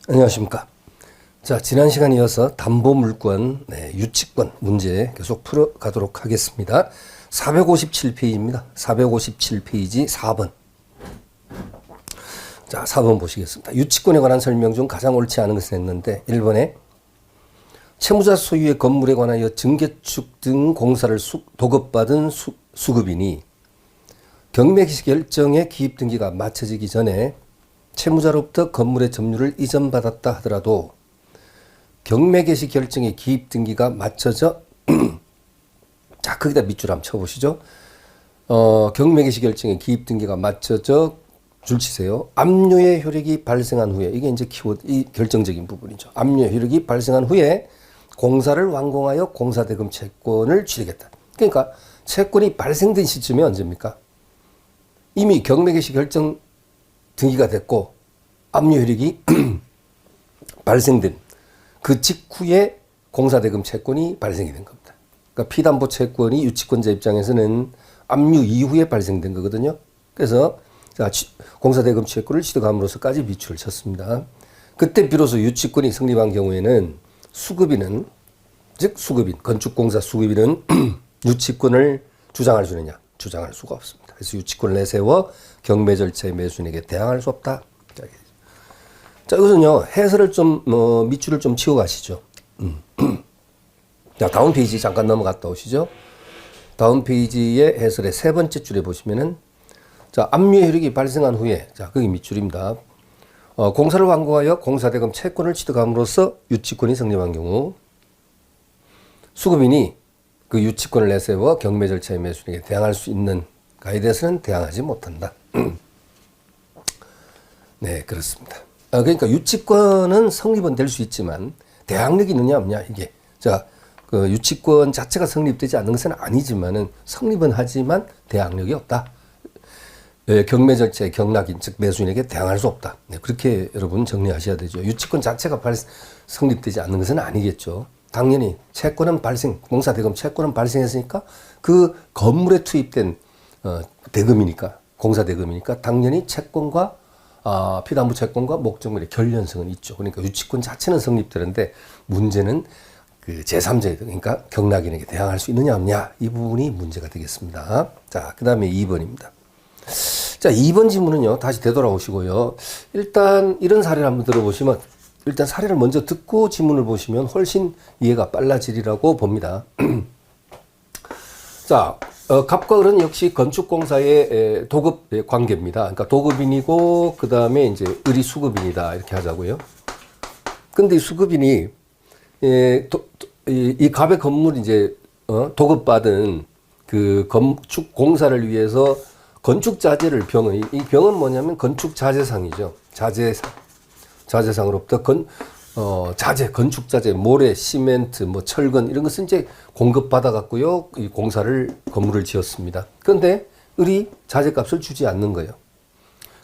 안녕하십니까. 자, 지난 시간에 이어서 담보물권 유치권 문제 계속 풀어가도록 하겠습니다. 457페이지입니다. 457페이지 4번. 자, 4번 보시겠습니다. 유치권에 관한 설명 중 가장 옳지 않은 것을 했는데 1번에 채무자 소유의 건물에 관하여 증개축 등 공사를 도급받은 수급인이 경매 개시 결정의 기입 등기가 마쳐지기 전에 채무자로부터 건물의 점유를 이전받았다 하더라도 경매 개시 결정의 기입 등기가 맞춰져 자, 거기다 밑줄 한번 쳐보시죠. 경매 개시 결정의 기입 등기가 맞춰져 줄 치세요. 압류의 효력이 발생한 후에, 이게 이제 키워드, 이 결정적인 부분이죠. 압류의 효력이 발생한 후에 공사를 완공하여 공사대금 채권을 취득했다. 그러니까 채권이 발생된 시점이 언제입니까? 이미 경매 개시 결정 등기가 됐고 압류 효력이 발생된 그 직후에 공사대금 채권이 발생이 된 겁니다. 그러니까 피담보 채권이 유치권자 입장에서는 압류 이후에 발생된 거거든요. 그래서 자, 공사대금 채권을 취득함으로써까지 밑줄을 쳤습니다. 그때 비로소 유치권이 성립한 경우에는 수급인은, 즉 수급인, 건축공사 수급인은 유치권을 주장할 수 있느냐? 주장할 수가 없습니다. 그래서 유치권을 내세워 경매 절차의 매수인에게 대항할 수 없다. 자, 이것은요, 해설을 좀, 밑줄을 좀 치워 가시죠. 자, 다음 페이지 잠깐 넘어갔다 오시죠. 다음 페이지의 해설의 세 번째 줄에 보시면은, 자, 압류의 효력이 발생한 후에, 자, 거기 밑줄입니다. 공사를 완공하여 공사대금 채권을 취득함으로써 유치권이 성립한 경우, 수급인이 그 유치권을 내세워 경매 절차의 매수인에게 대항할 수 있는가에 대해서는 대항하지 못한다. 네, 그렇습니다. 그러니까 유치권은 성립은 될 수 있지만 대항력이 있느냐 없냐 이게. 자, 그 유치권 자체가 성립되지 않는 것은 아니지만은 성립은 하지만 대항력이 없다. 경매 절차의 경락인 즉 매수인에게 대항할 수 없다. 네, 그렇게 여러분 정리하셔야 되죠. 유치권 자체가 성립되지 않는 것은 아니겠죠. 당연히 채권은 공사대금 채권은 발생했으니까 그 건물에 투입된 대금이니까, 공사대금이니까 당연히 채권과 피담보 채권과 목적물의 결연성은 있죠. 그러니까 유치권 자체는 성립되는데 문제는 그 제3자, 그러니까 경락인에게 대항할 수 있느냐 없냐 이 부분이 문제가 되겠습니다. 자, 그 다음에 2번입니다. 자, 2번 질문은요, 다시 되돌아오시고요. 일단 이런 사례를 한번 들어보시면, 일단 사례를 먼저 듣고 지문을 보시면 훨씬 이해가 빨라지리라고 봅니다. 자, 갑과 을은 역시 건축공사의 도급 관계입니다. 그러니까 도급인이고, 그 다음에 이제 을이 수급인이다. 이렇게 하자고요. 근데 이 수급인이, 이 갑의 건물 이제, 도급받은 그 건축 공사를 위해서 건축자재를 이 병은 뭐냐면 건축자재상이죠. 자재상으로부터 건축자재, 모래, 시멘트, 뭐 철근 이런 것은 이제 공급받아 갖고요, 이 건물을 지었습니다. 그런데 을이 자재값을 주지 않는 거예요.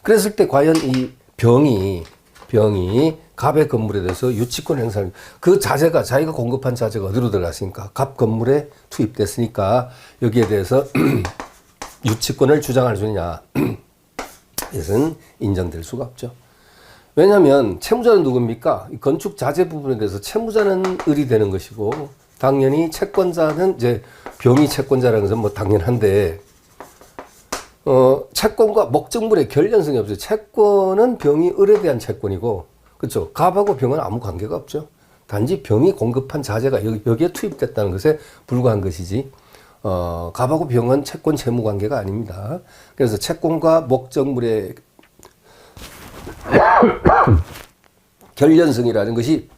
그랬을 때 과연 이 병이 갑의 건물에 대해서 유치권 행사를, 그 자재가 자기가 공급한 자재가 어디로 들어갔으니까 갑 건물에 투입됐으니까 여기에 대해서 유치권을 주장할 수 있냐? 이것은 인정될 수가 없죠. 왜냐하면 채무자는 누굽니까? 건축 자재 부분에 대해서 채무자는 을이 되는 것이고, 당연히 채권자는 이제 병이 채권자라는 것은 뭐 당연한데, 채권과 목적물의 결연성이 없어요. 채권은 병이 을에 대한 채권이고, 그렇죠? 갑하고 병은 아무 관계가 없죠. 단지 병이 공급한 자재가 여기에 투입됐다는 것에 불과한 것이지, 갑하고 병은 채권 채무 관계가 아닙니다. 그래서 채권과 목적물의 결연성이라는 것이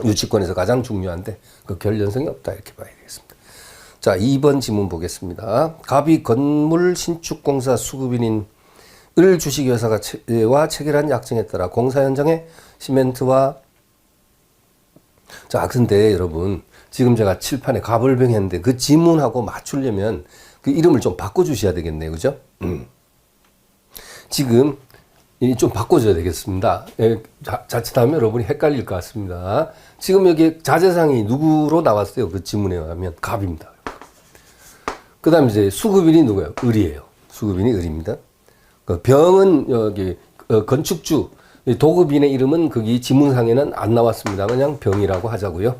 유치권에서 가장 중요한데 그 결연성이 없다 이렇게 봐야 되겠습니다. 자, 2번 지문 보겠습니다. 갑이 건물 신축공사 수급인인 을 주식회사와 체결한 약정에 따라 공사 현장에 시멘트와, 자, 근데 여러분 지금 제가 칠판에 갑을 병했는데 그 지문하고 맞추려면 그 이름을 좀 바꿔주셔야 되겠네요. 그죠? 지금 좀 바꿔줘야 되겠습니다. 자칫하면 여러분이 헷갈릴 것 같습니다. 지금 여기 자재상이 누구로 나왔어요? 그 지문에 하면 갑입니다. 그 다음에 이제 수급인이 누구예요? 을이에요. 수급인이 을입니다. 그 병은 여기 건축주, 이 도급인의 이름은 거기 지문상에는 안 나왔습니다. 그냥 병이라고 하자고요.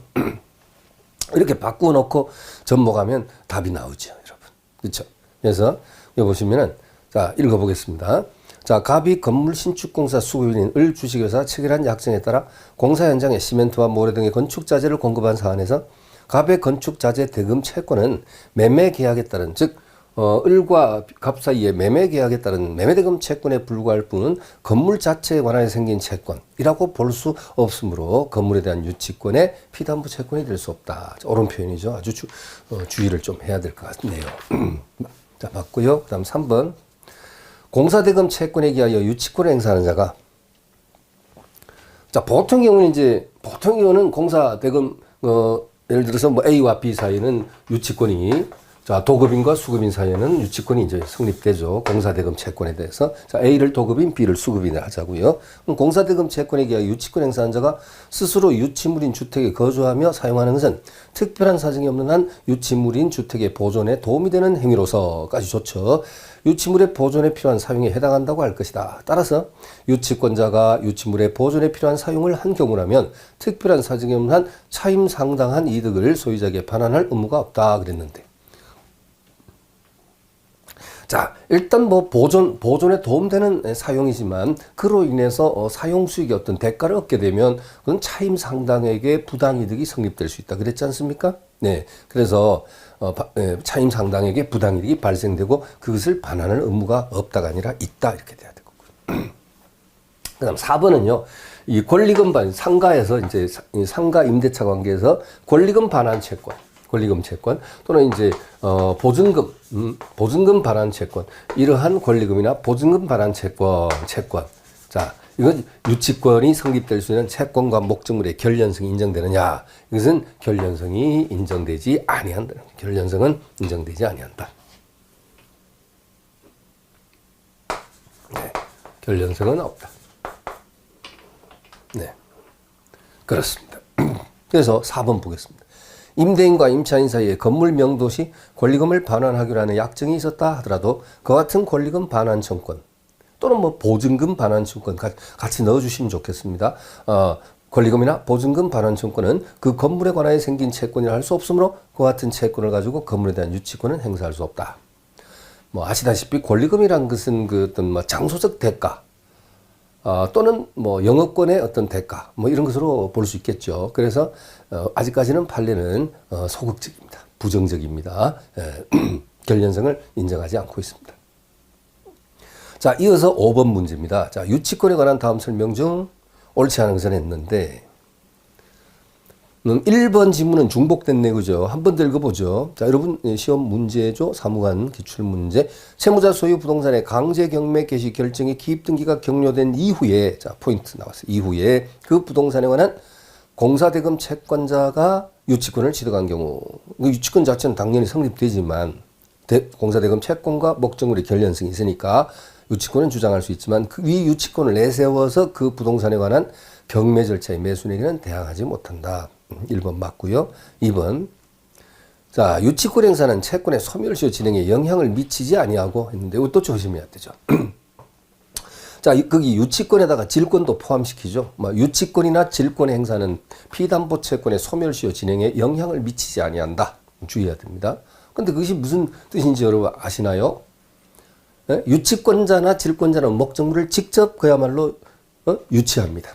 이렇게 바꾸어 놓고 접목하면 답이 나오죠, 여러분. 그렇죠? 그래서 여기 보시면은 자, 읽어 보겠습니다. 자, 갑이 건물 신축공사 수급인을 주식회사 체결한 약정에 따라 공사 현장에 시멘트와 모래 등의 건축 자재를 공급한 사안에서 갑의 건축 자재 대금 채권은 매매 계약에 따른, 즉 을과 갑 사이의 매매 계약에 따른 매매대금 채권에 불과할 뿐은 건물 자체에 관하여 생긴 채권이라고 볼 수 없으므로 건물에 대한 유치권의 피담보 채권이 될 수 없다. 옳은 표현이죠. 아주 주의를 좀 해야 될 것 같네요. 자, 맞고요. 그 다음 3번. 공사대금 채권에 기하여 유치권을 행사하는 자가, 자, 보통 경우는 공사대금, 예를 들어서 뭐 A와 B 사이에는 유치권이, 자, 도급인과 수급인 사이에는 유치권이 이제 성립되죠. 공사대금 채권에 대해서. 자, A를 도급인, B를 수급인을 하자고요. 그럼 공사대금 채권에 기하여 유치권 행사한 자가 스스로 유치물인 주택에 거주하며 사용하는 것은 특별한 사정이 없는 한 유치물인 주택의 보존에 도움이 되는 행위로서까지 좋죠. 유치물의 보존에 필요한 사용에 해당한다고 할 것이다. 따라서 유치권자가 유치물의 보존에 필요한 사용을 한 경우라면 특별한 사정이 없는 한 차임 상당한 이득을 소유자에게 반환할 의무가 없다 그랬는데, 자, 일단 뭐 보존에 도움되는 사용이지만 그로 인해서 사용 수익의 어떤 대가를 얻게 되면 그건 차임 상당에게 부당이득이 성립될 수 있다 그랬지 않습니까? 네. 그래서 차임 상당에게 부당이득이 발생되고 그것을 반환할 의무가 없다가 아니라 있다 이렇게 돼야 되고. 그다음 4번은요. 이 권리금 상가에서 이제 상가 임대차 관계에서 권리금 반환 채권, 권리금 채권 또는 이제 보증금 반환 채권, 이러한 권리금이나 보증금 반환 채권. 자, 이건 유치권이 성립될 수 있는 채권과 목적물의 결련성이 인정되느냐? 이것은 결련성이 인정되지 아니한다. 결련성은 인정되지 아니한다. 네, 결련성은 없다. 네, 그렇습니다. 그래서 4번 보겠습니다. 임대인과 임차인 사이에 건물 명도 시 권리금을 반환하기로 하는 약정이 있었다 하더라도 그와 같은 권리금 반환 청권 또는 뭐 보증금 반환 청권 같이 넣어주시면 좋겠습니다. 권리금이나 보증금 반환 청권은 그 건물에 관하여 생긴 채권이라 할 수 없으므로 그와 같은 채권을 가지고 건물에 대한 유치권은 행사할 수 없다. 뭐 아시다시피 권리금이란 것은 그 어떤 뭐 장소적 대가 또는 뭐 영업권의 어떤 대가 뭐 이런 것으로 볼 수 있겠죠. 그래서 아직까지는 판례는 소극적입니다. 부정적입니다. 결련성을 인정하지 않고 있습니다. 자, 이어서 5번 문제입니다. 자, 유치권에 관한 다음 설명 중 옳지 않은 것을 했는데 1번 지문은 중복된 내용이죠. 한 번 더 읽어보죠. 자, 여러분 시험 문제죠. 사무관 기출문제. 채무자 소유 부동산의 강제 경매 개시 결정의 기입 등기가 격려된 이후에, 자, 포인트 나왔어요. 이후에 그 부동산에 관한 공사대금 채권자가 유치권을 취득한 경우, 그 유치권 자체는 당연히 성립되지만 공사대금 채권과 목적물의 결련성이 있으니까 유치권은 주장할 수 있지만 그 위 유치권을 내세워서 그 부동산에 관한 경매 절차의 매수내기는 대항하지 못한다. 1번 맞고요. 2번. 자, 유치권 행사는 채권의 소멸시효 진행에 영향을 미치지 아니하고 했는데 이것도 조심해야 되죠. 자, 거기 유치권에다가 질권도 포함시키죠. 유치권이나 질권 행사는 피담보 채권의 소멸시효 진행에 영향을 미치지 아니한다. 주의해야 됩니다. 근데 그것이 무슨 뜻인지 여러분 아시나요? 네? 유치권자나 질권자는 목적물을 직접 그야말로 유치합니다.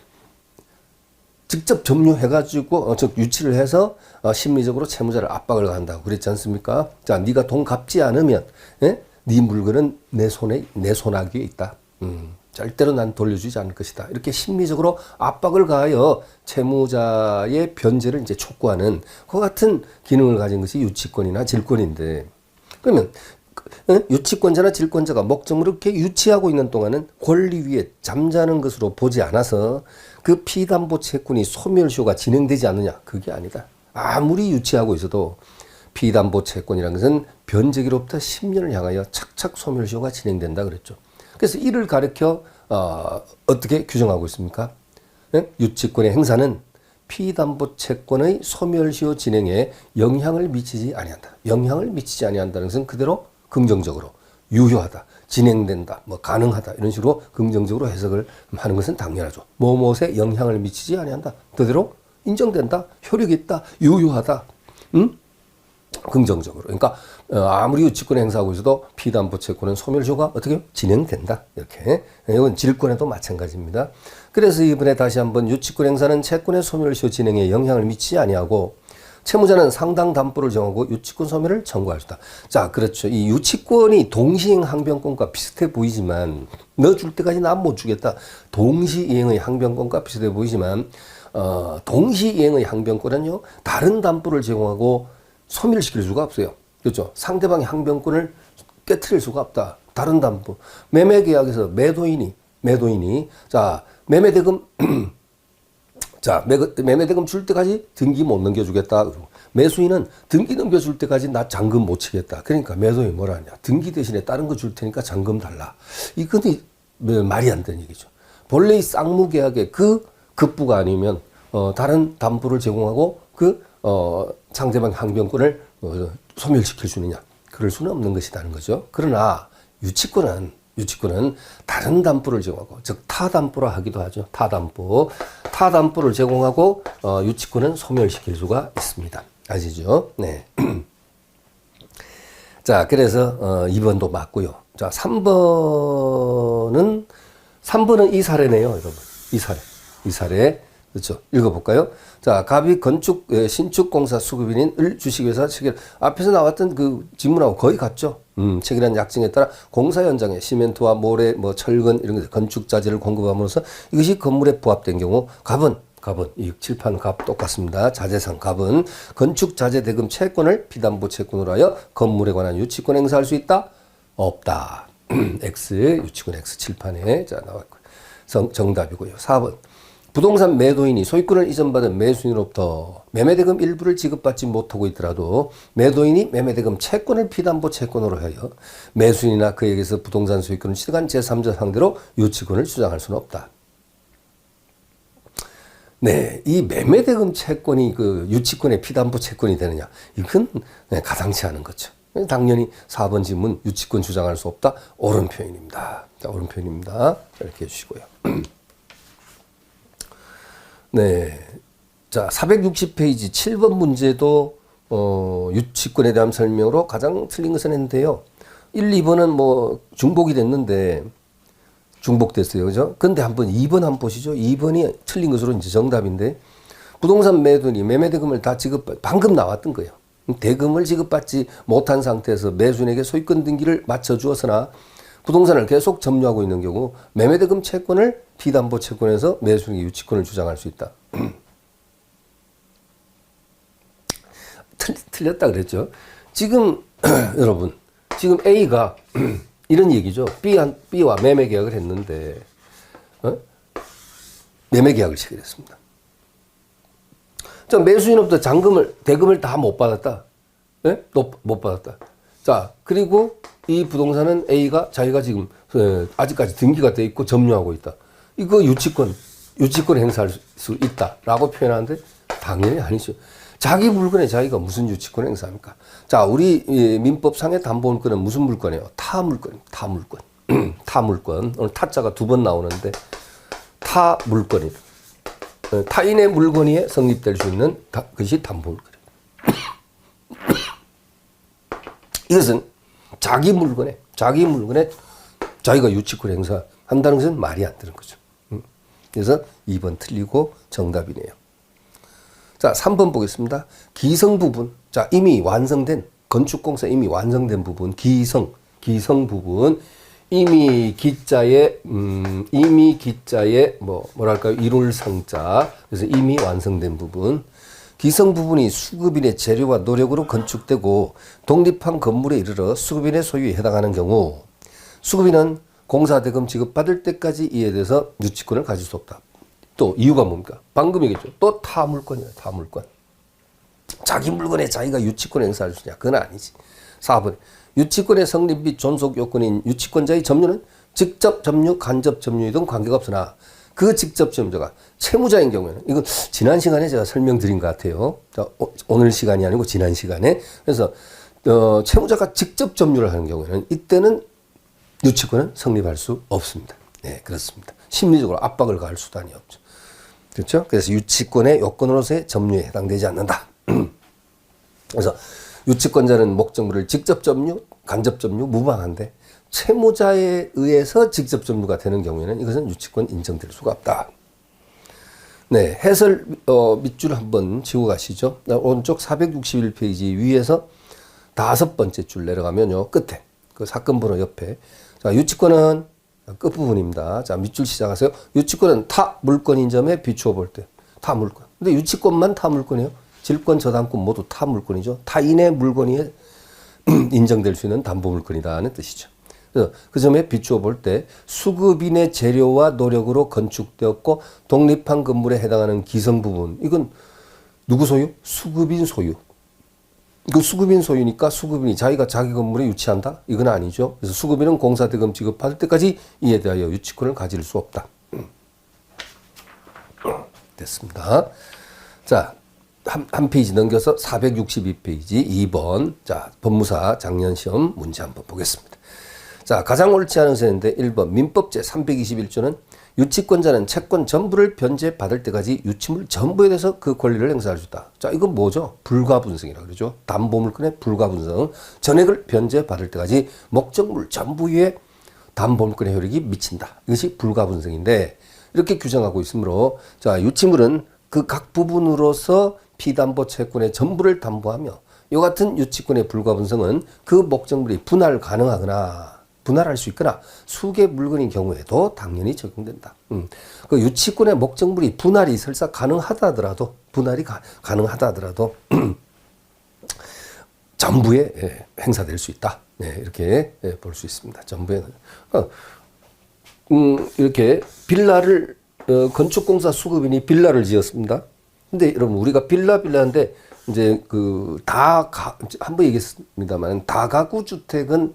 직접 점유해가지고 즉 유치를 해서 심리적으로 채무자를 압박을 한다고 그랬지 않습니까? 자, 네가 돈 갚지 않으면 네 물건은 내 손아귀에 있다. 절대로 난 돌려주지 않을 것이다. 이렇게 심리적으로 압박을 가하여 채무자의 변제를 이제 촉구하는 그 같은 기능을 가진 것이 유치권이나 질권인데, 그러면 유치권자나 질권자가 목적물을 이렇게 유치하고 있는 동안은 권리 위에 잠자는 것으로 보지 않아서 그 피담보 채권이 소멸시효가 진행되지 않느냐? 그게 아니다. 아무리 유치하고 있어도 피담보 채권이라는 것은 변제기로부터 10년을 향하여 착착 소멸시효가 진행된다 그랬죠. 그래서 이를 가르쳐 어떻게 규정하고 있습니까? 유치권의 행사는 피담보 채권의 소멸시효 진행에 영향을 미치지 아니한다. 영향을 미치지 아니한다는 것은 그대로 긍정적으로 유효하다. 진행된다, 뭐 가능하다 이런 식으로 긍정적으로 해석을 하는 것은 당연하죠. 무엇에 영향을 미치지 아니한다. 그대로 인정된다, 효력이 있다, 유효하다. 긍정적으로. 그러니까 아무리 유치권 행사하고 있어도 피담보 채권은 소멸시효가 어떻게 진행된다. 이렇게. 이건 질권에도 마찬가지입니다. 그래서 이번에 다시 한번 유치권 행사는 채권의 소멸시효 진행에 영향을 미치지 아니하고 채무자는 상당 담보를 정하고 유치권 소멸을 청구할 수 있다. 자, 그렇죠. 이 유치권이 동시행 항변권과 비슷해 보이지만 너 줄 때까지 난 못 주겠다. 동시이행의 항변권과 비슷해 보이지만 동시이행의 항변권은요. 다른 담보를 제공하고 소멸시킬 수가 없어요. 그렇죠. 상대방의 항변권을 깨트릴 수가 없다. 다른 담보. 매매계약에서 매도인이 자, 매매대금 자, 매매대금 줄 때까지 등기 못 넘겨주겠다. 그러고 매수인은 등기 넘겨줄 때까지 나 잔금 못 치겠다. 그러니까 매도인이 뭐라 하냐. 등기 대신에 다른 거 줄 테니까 잔금 달라. 이건 말이 안 되는 얘기죠. 본래 이 쌍무계약의 그 급부가 아니면 다른 담보를 제공하고 상대방 항변권을 소멸시킬 수 있느냐. 그럴 수는 없는 것이라는 거죠. 그러나 유치권은 다른 담보를 제공하고, 즉 타담보라 하기도 하죠. 타담보를 제공하고 유치권은 소멸시킬 수가 있습니다. 아시죠? 네. 자, 그래서 2번도 맞고요. 자, 3번은 이 사례네요, 여러분. 이 사례. 그렇죠. 읽어볼까요? 자, 갑이 신축공사 수급인인 주식회사 체결. 앞에서 나왔던 그 지문하고 거의 같죠? 체결한 약정에 따라 공사 현장에 시멘트와 모래, 철근, 이런 것, 건축자재를 공급함으로써 이것이 건물에 부합된 경우, 갑은, 이 칠판 갑 똑같습니다. 자재상 갑은 건축자재 대금 채권을 피담보 채권으로 하여 건물에 관한 유치권 행사할 수 있다? 없다. X, 유치권 X 칠판에, 자, 나왔고요. 정답이고요. 4번. 부동산 매도인이 소유권을 이전받은 매수인으로부터 매매대금 일부를 지급받지 못하고 있더라도 매도인이 매매대금 채권을 피담보 채권으로 하여 매수인이나 그에게서 부동산 소유권을 취득한 제3자 상대로 유치권을 주장할 수는 없다. 네, 이 매매대금 채권이 그 유치권의 피담보 채권이 되느냐? 이건 가당치 않은 거죠. 당연히 4번 지문 유치권 주장할 수 없다. 옳은 표현입니다. 자, 옳은 표현입니다. 이렇게 해주시고요. 네. 자, 460페이지 7번 문제도, 유치권에 대한 설명으로 가장 틀린 것은 했는데요. 1, 2번은 중복이 됐는데, 중복됐어요. 그죠? 근데 한번 2번 한번 보시죠. 2번이 틀린 것으로 이제 정답인데, 부동산 매도인이 매매대금을 다 방금 나왔던 거예요. 대금을 지급받지 못한 상태에서 매수인에게 소유권 등기를 맞춰주었으나, 부동산을 계속 점유하고 있는 경우 매매대금 채권을 피담보 채권에서 매수인에게 유치권을 주장할 수 있다. 틀렸다 그랬죠. 지금 여러분, 지금 A가 이런 얘기죠. B와 매매계약을 했는데 매매계약을 체결했습니다. 자, 매수인으로부터 대금을 다 못 받았다. 네? 못 받았다. 자, 그리고 이 부동산은 A가 자기가 지금 아직까지 등기가 돼 있고 점유하고 있다. 이거 유치권 행사할 수 있다라고 표현하는데 당연히 아니죠. 자기 물건에 자기가 무슨 유치권 행사합니까? 자, 우리 민법상의 담보물권은 무슨 물건이에요? 타물권입니다. 타물권. 오늘 타자가 2번 나오는데 타물권이다. 타인의 물건에 성립될 수 있는 그것이 담보물권입니다. 이것은 자기 물건에 자기가 유치권 행사한다는 것은 말이 안 되는 거죠. 그래서 2번 틀리고 정답이네요. 자, 3번 보겠습니다. 기성 부분. 자, 이미 완성된 건축공사 이미 완성된 부분, 기성 부분. 이미 기자의 뭐랄까요? 일월상자. 그래서 이미 완성된 부분. 기성 부분이 수급인의 재료와 노력으로 건축되고 독립한 건물에 이르러 수급인의 소유에 해당하는 경우 수급인은 공사대금 지급받을 때까지 이에 대해서 유치권을 가질 수 없다. 또 이유가 뭡니까? 방금 얘기했죠. 또 타물권이에요. 타물권. 자기 물건에 자기가 유치권 행사할 수 있냐? 그건 아니지. 4번. 유치권의 성립 및 존속 요건인 유치권자의 점유는 직접 점유, 간접 점유이든 관계가 없으나 그 직접 점유자가 채무자인 경우에는, 이거 지난 시간에 제가 설명드린 것 같아요. 자, 오늘 시간이 아니고 지난 시간에. 그래서 채무자가 직접 점유를 하는 경우에는 이때는 유치권은 성립할 수 없습니다. 네, 그렇습니다. 심리적으로 압박을 가할 수단이 없죠. 그렇죠? 그래서 유치권의 요건으로서의 점유에 해당되지 않는다. 그래서 유치권자는 목적물을 직접 점유, 간접 점유 무방한데 채무자에 의해서 직접 점유가 되는 경우에는 이것은 유치권 인정될 수가 없다. 네, 해설 밑줄 한번 지고 가시죠. 오른쪽 461페이지 위에서 5번째 줄 내려가면요. 끝에 그 사건 번호 옆에 자, 유치권은 끝부분입니다. 자, 밑줄 시작하세요. 유치권은 타 물권인 점에 비추어 볼 때 타 물권. 근데 유치권만 타 물권이에요. 질권, 저당권 모두 타 물권이죠. 타인의 물건이 인정될 수 있는 담보 물건이다는 뜻이죠. 그래서 그 점에 비추어 볼 때 수급인의 재료와 노력으로 건축되었고 독립한 건물에 해당하는 기성 부분 이건 누구 소유? 수급인 소유. 그 수급인 소유니까 수급인이 자기가 자기 건물에 유치한다? 이건 아니죠. 그래서 수급인은 공사대금 지급받을 때까지 이에 대하여 유치권을 가질 수 없다. 됐습니다. 자, 한 페이지 넘겨서 462페이지 2번. 자, 법무사 작년 시험 문제 한번 보겠습니다. 자, 가장 옳지 않은 것인데 1번 민법 제 321조는 유치권자는 채권 전부를 변제받을 때까지 유치물 전부에 대해서 그 권리를 행사할 수 있다. 자, 이건 뭐죠? 불가분성이라고 그러죠. 담보물권의 불가분성. 전액을 변제받을 때까지 목적물 전부 위에 담보물권의 효력이 미친다. 이것이 불가분성인데 이렇게 규정하고 있으므로 자, 유치물은 그 각 부분으로서 피담보 채권의 전부를 담보하며 이 같은 유치권의 불가분성은 그 목적물이 분할할 수 있거나 수개 물건인 경우에도 당연히 적용된다. 그 유치권의 목적물이 분할이 설사 가능하다 하더라도 전부에 행사될 수 있다. 네, 이렇게 볼 수 있습니다. 전부에 이렇게 빌라를 건축공사 수급인이 빌라를 지었습니다. 근데 여러분 우리가 빌라인데 이제 한번 얘기했습니다만 다가구 주택은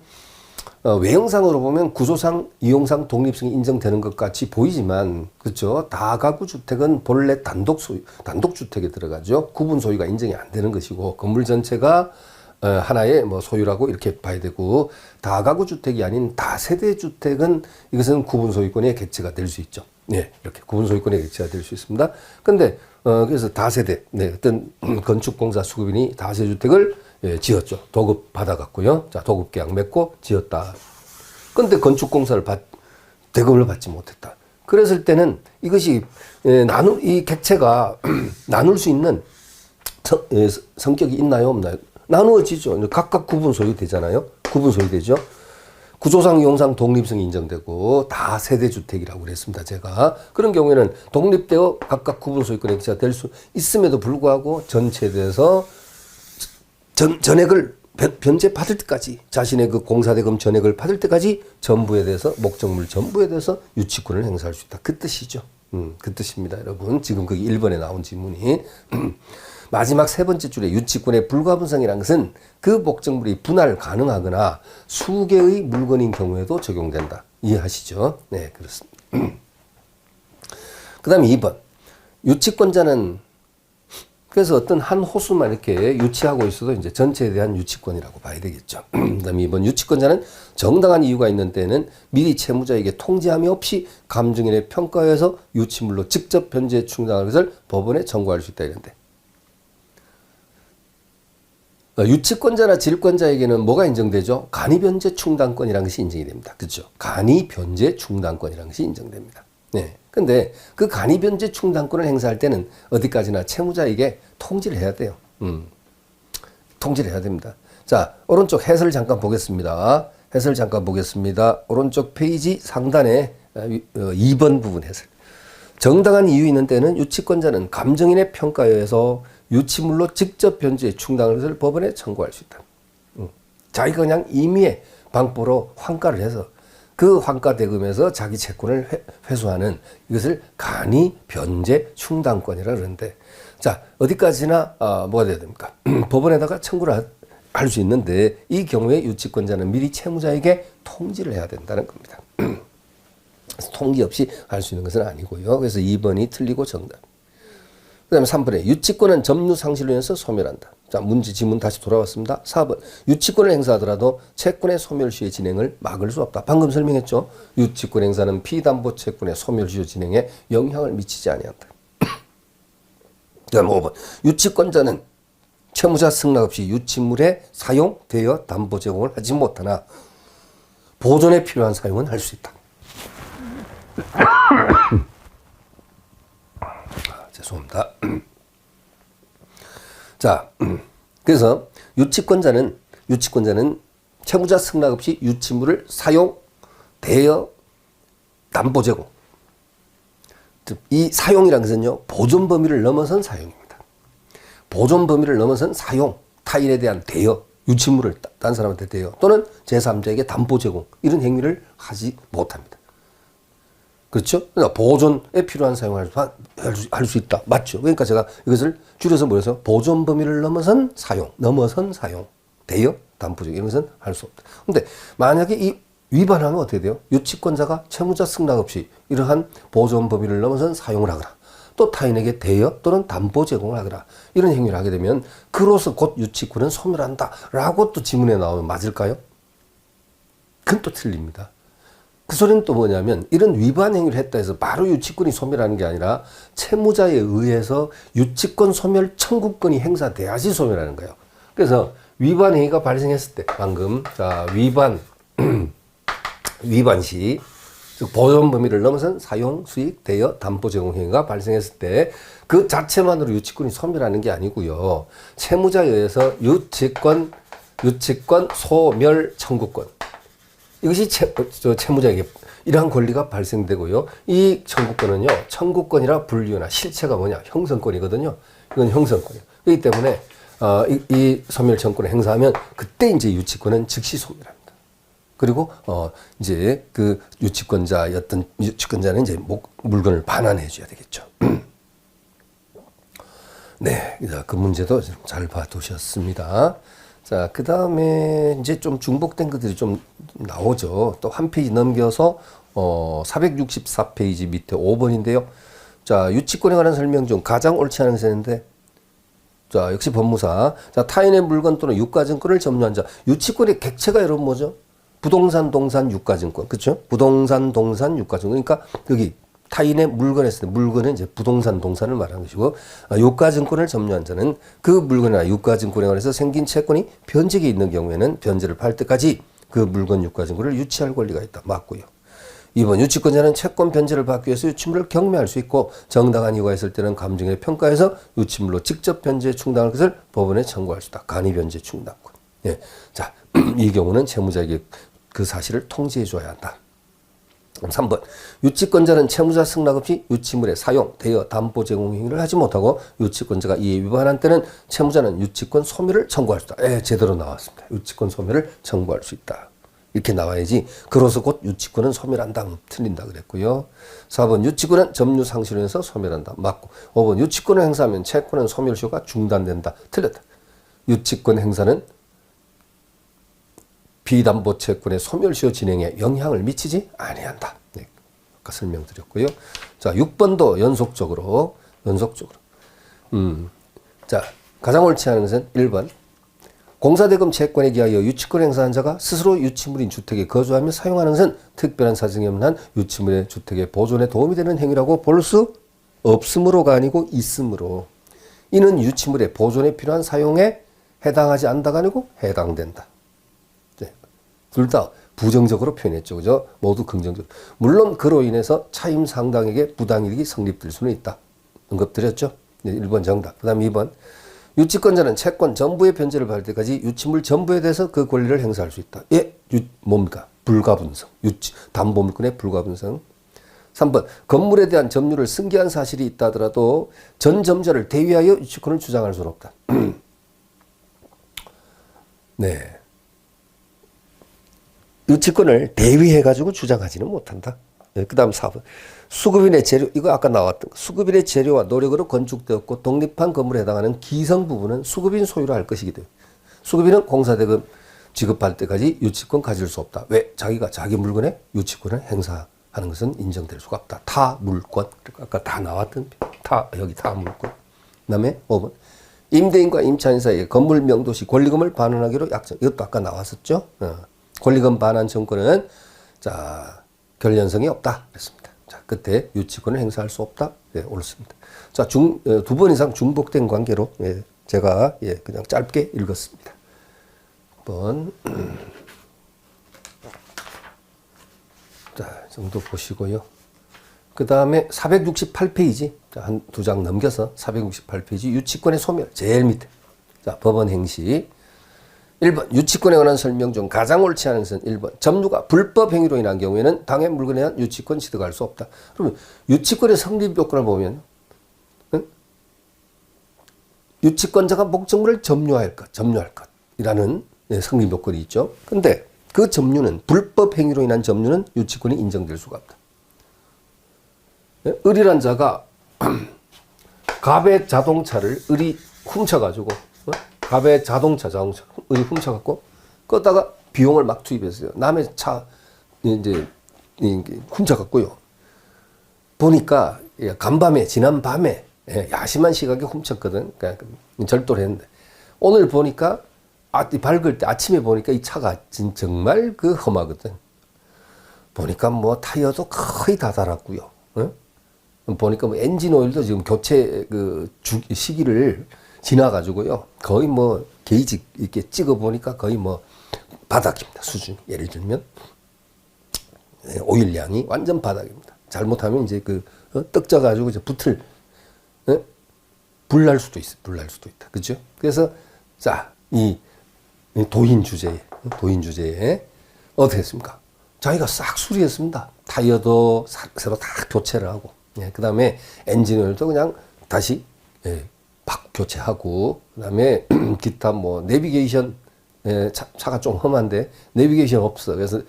외형상으로 보면 구조상, 이용상 독립성이 인정되는 것 같이 보이지만, 그렇죠? 다가구 주택은 본래 단독 주택에 들어가죠. 구분 소유가 인정이 안 되는 것이고, 건물 전체가 하나의 뭐 소유라고 이렇게 봐야 되고, 다가구 주택이 아닌 다세대 주택은 이것은 구분 소유권의 객체가 될 수 있죠. 네, 이렇게 구분 소유권의 객체가 될 수 있습니다. 근데 그래서 다세대, 네, 어떤 건축공사 수급인이 다세대 주택을 지었죠. 도급 받아갔고요. 자, 도급 계약 맺고 지었다. 근데 건축공사를 대금을 받지 못했다. 그랬을 때는 이것이 이 객체가 나눌 수 있는 성격이 있나요, 없나요? 나누어지죠. 각각 구분 소유되잖아요. 구분 소유되죠. 구조상, 이용상 독립성이 인정되고 다세대 주택이라고 그랬습니다. 제가 그런 경우에는 독립되어 각각 구분 소유권의 객체가 될 수 있음에도 불구하고 전체에 대해서 전액을 변제 받을 때까지 자신의 그 공사대금 전액을 받을 때까지 전부에 대해서 목적물 전부에 대해서 유치권을 행사할 수 있다. 그 뜻이죠. 그 뜻입니다, 여러분. 지금 거기 1번에 나온 지문이 마지막 세 번째 줄에 유치권의 불가분성이라는 것은 그 목적물이 분할 가능하거나 수개의 물건인 경우에도 적용된다. 이해하시죠? 네, 그렇습니다. 그 다음에 2번. 유치권자는 그래서 어떤 한 호수만 이렇게 유치하고 있어도 이제 전체에 대한 유치권이라고 봐야 되겠죠. 그다음에 2번 유치권자는 정당한 이유가 있는 때에는 미리 채무자에게 통지함이 없이 감정인의 평가에서 유치물로 직접 변제 충당할 것을 법원에 청구할 수 있다 이런데. 유치권자나 질권자에게는 뭐가 인정되죠? 간이변제 충당권이라는 것이 인정이 됩니다. 그렇죠? 간이변제 충당권이라는 것이 인정됩니다. 네. 근데 그 간이변제 충당권을 행사할 때는 어디까지나 채무자에게 통지를 해야 돼요. 통지를 해야 됩니다. 자, 오른쪽 해설 잠깐 보겠습니다. 오른쪽 페이지 상단에 2번 부분 해설. 정당한 이유 있는 때는 유치권자는 감정인의 평가에 의해서 유치물로 직접 변제에 충당할 것을 법원에 청구할 수 있다. 자기가 그냥 임의의 방법으로 환가를 해서 그 환가 대금에서 자기 채권을 회수하는 이것을 간이 변제 충당권이라 그러는데, 자, 어디까지나 뭐가 돼야 됩니까? 법원에다가 청구를 할 수 있는데 이 경우에 유치권자는 미리 채무자에게 통지를 해야 된다는 겁니다. 통지 없이 할 수 있는 것은 아니고요. 그래서 2번이 틀리고 정답. 그 다음에 3번에 유치권은 점유 상실로 인해서 소멸한다. 자, 문제 지문 다시 돌아왔습니다. 4번. 유치권을 행사하더라도 채권의 소멸 시의 진행을 막을 수 없다. 방금 설명했죠. 유치권 행사는 피담보 채권의 소멸 시의 진행에 영향을 미치지 아니한다. 그 다음 5번. 유치권자는 채무자 승낙 없이 유치물의 사용, 대여, 담보 제공을 하지 못하나 보존에 필요한 사용은 할 수 있다. 죄송합니다. 자, 그래서 유치권자는 채무자 승낙 없이 유치물을 사용, 대여, 담보 제공. 이 사용이라는 것은요, 보존 범위를 넘어선 사용입니다. 보존 범위를 넘어선 사용, 타인에 대한 대여, 유치물을 딴 사람한테 대여, 또는 제3자에게 담보 제공, 이런 행위를 하지 못합니다. 그렇죠? 그러니까 보존에 필요한 사용을 할 수 있다. 맞죠? 그러니까 제가 이것을 줄여서 뭐래서 보존 범위를 넘어선 사용, 대여, 담보 제공, 이런 것은 할 수 없다. 근데 만약에 이 위반하면 어떻게 돼요? 유치권자가 채무자 승낙 없이 이러한 보존 범위를 넘어선 사용을 하거나 또 타인에게 대여 또는 담보 제공을 하거나 이런 행위를 하게 되면 그로서 곧 유치권은 소멸한다 라고 또 지문에 나오면 맞을까요? 그건 또 틀립니다. 그 소리는 또 뭐냐면 이런 위반 행위를 했다 해서 바로 유치권이 소멸하는 게 아니라 채무자에 의해서 유치권 소멸 청구권이 행사돼야지 소멸하는 거예요. 그래서 위반 행위가 발생했을 때 방금 자 위반 시 즉 보존 범위를 넘어선 사용, 수익, 대여, 담보 제공 행위가 발생했을 때 그 자체만으로 유치권이 소멸하는 게 아니고요. 채무자에 의해서 유치권 소멸 청구권 이것이 채무자에게 이러한 권리가 발생되고요. 이 청구권은요, 청구권이라 분류나 실체가 뭐냐, 형성권이거든요. 이건 형성권이에요. 그렇기 때문에 이 소멸 청구권을 행사하면 그때 이제 유치권은 즉시 소멸합니다. 그리고 이제 그 유치권자는 이제 물건을 반환해 줘야 되겠죠. 네, 그 문제도 잘 봐두셨습니다. 자, 그 다음에 이제 좀 중복된 것들이 좀 나오죠. 또 한 페이지 넘겨서 464페이지 밑에 5번인데요. 자, 유치권에 관한 설명 중 가장 옳지 않은 것인데, 자, 역시 법무사. 자, 타인의 물건 또는 유가증권을 점유한 자. 유치권의 객체가 여러분 뭐죠? 부동산, 동산, 유가증권. 그렇죠? 부동산, 동산, 유가증권. 그러니까 여기 타인의 물건에 있을 때 물건은 이제 부동산, 동산을 말하는 것이고 유가증권을 점유한 자는 그 물건이나 유가증권에 관해서 생긴 채권이 변제에 있는 경우에는 변제를 팔 때까지 그 물건, 유가증권을 유치할 권리가 있다. 맞고요. 2번 유치권자는 채권 변제를 받기 위해서 유치물을 경매할 수 있고 정당한 이유가 있을 때는 감정의 평가에서 유치물로 직접 변제 충당할 것을 법원에 청구할 수 있다. 간이 변제 충당권. 예. 자, 이 경우는 채무자에게 그 사실을 통지해 줘야 한다. 3번 유치권자는 채무자 승낙 없이 유치물의 사용, 대여, 담보 제공 행위를 하지 못하고 유치권자가 이에 위반한 때는 채무자는 유치권 소멸을 청구할 수 있다. 예, 제대로 나왔습니다. 유치권 소멸을 청구할 수 있다. 이렇게 나와야지 그로서 곧 유치권은 소멸한다. 틀린다 그랬고요. 4번 유치권은 점유 상실로 인해서 소멸한다. 맞고. 5번 유치권을 행사하면 채권은 소멸시효가 중단된다. 틀렸다. 유치권 행사는 비담보 채권의 소멸시효 진행에 영향을 미치지 아니한다. 네, 아까 설명드렸고요. 자, 6번도 연속적으로. 자, 가장 옳지 않은 것은 1번. 공사대금 채권에 기하여 유치권 행사한 자가 스스로 유치물인 주택에 거주하며 사용하는 것은 특별한 사정이 없는 한 유치물의 주택의 보존에 도움이 되는 행위라고 볼 수 없으므로가 아니고 있으므로 이는 유치물의 보존에 필요한 사용에 해당하지 않다가 아니고 해당된다. 둘 다 부정적으로 표현했죠. 그죠? 모두 긍정적으로. 물론 그로 인해서 차임 상당에게 부당이익이 성립될 수는 있다. 언급드렸죠? 네, 1번 정답. 그 다음 2번. 유치권자는 채권 전부의 변제를 받을 때까지 유치물 전부에 대해서 그 권리를 행사할 수 있다. 예, 뭡니까? 불가분성. 담보물권의 불가분성. 3번. 건물에 대한 점유를 승계한 사실이 있다 하더라도 전 점자를 대위하여 유치권을 주장할 수는 없다. 네. 유치권을 대위해가지고 주장하지는 못한다. 네, 그 다음 4번. 수급인의 재료, 이거 아까 나왔던 거. 수급인의 재료와 노력으로 건축되었고 독립한 건물에 해당하는 기성 부분은 수급인 소유로 할 것이기 때문에 수급인은 공사대금 지급할 때까지 유치권 가질 수 없다. 왜? 자기가 자기 물건에 유치권을 행사하는 것은 인정될 수가 없다. 타 물권. 아까 다 나왔던 여기 타 물권. 그다음에 5번. 임대인과 임차인 사이에 건물 명도 시 권리금을 반환하기로 약정. 이것도 아까 나왔었죠. 권리금 반환 정권은 자 결연성이 없다. 그랬습니다. 자 끝에 유치권을 행사할 수 없다. 예, 옳습니다. 자, 두 번 이상 중복된 관계로 예, 제가 예, 그냥 짧게 읽었습니다. 한번 자, 이 정도 보시고요. 그 다음에 468페이지, 한 두 장 넘겨서 468페이지 유치권의 소멸, 제일 밑에. 자, 법원 행시. 1번, 유치권에 관한 설명 중 가장 옳지 않은 것은 1번, 점유가 불법 행위로 인한 경우에는 당해 물건에 대한 유치권 취득할 수 없다. 그러면 유치권의 성립 요건을 보면, 유치권자가 목적물을 점유할 것, 이라는 성립 요건이 있죠. 근데 그 점유는, 불법 행위로 인한 점유는 유치권이 인정될 수가 없다. 을이란 자가 갑의 자동차를 을이 훔쳐가지고, 갑의 자동차 을이 훔쳐갖고, 껐다가 비용을 막 투입했어요. 남의 차, 이제, 훔쳐갔고요. 보니까, 간밤에, 지난 밤에, 야심한 시각에 훔쳤거든. 그러니까 절도를 했는데. 오늘 보니까, 밝을 때, 아침에 보니까 이 차가 정말 험하거든. 보니까 뭐 타이어도 거의 다 달았고요. 보니까 뭐 엔진 오일도 지금 교체 시기를 지나가지고요. 거의 뭐 게이지 이렇게 찍어 보니까 거의 뭐 바닥입니다. 수준이. 예를 들면 오일량이 완전 바닥입니다. 잘못하면 이제 떡져 가지고 이제 불날 수도 있어. 불날 수도 있다. 그죠? 그래서 자, 이 도인 주제에 어떻게 했습니까? 자기가 싹 수리했습니다. 타이어도 새로 다 교체를 하고, 그 다음에 엔진오일도 그냥 다시 교체하고, 그 다음에 기타 뭐 내비게이션, 차가 좀 험한데 내비게이션 없어. 그래서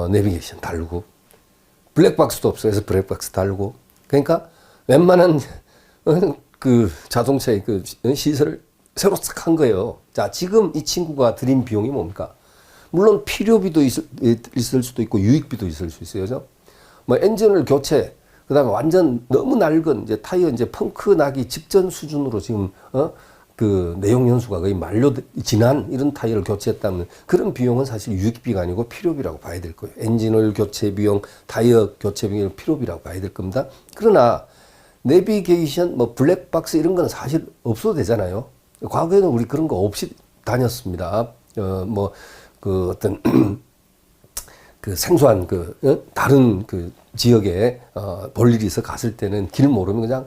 내비게이션 달고, 블랙박스도 없어. 그래서 블랙박스 달고. 그러니까 웬만한 자동차의 시설을 새로 싹 한 거예요. 자, 지금 이 친구가 들인 비용이 뭡니까? 물론 필요비도 있을 수도 있고 유익비도 있을 수 있어요. 그죠? 뭐 엔진을 교체, 그 다음에 완전 너무 낡은 이제 타이어 이제 펑크 나기 직전 수준으로 지금, 내용 연수가 거의 지난 이런 타이어를 교체했다면 그런 비용은 사실 유익비가 아니고 필요비라고 봐야 될 거예요. 엔진오일 교체 비용, 타이어 교체 비용, 필요비라고 봐야 될 겁니다. 그러나 내비게이션, 뭐 블랙박스 이런 건 사실 없어도 되잖아요. 과거에는 우리 그런 거 없이 다녔습니다. 어떤 생소한 다른 지역에 볼 일이 있어 갔을 때는 길 모르면 그냥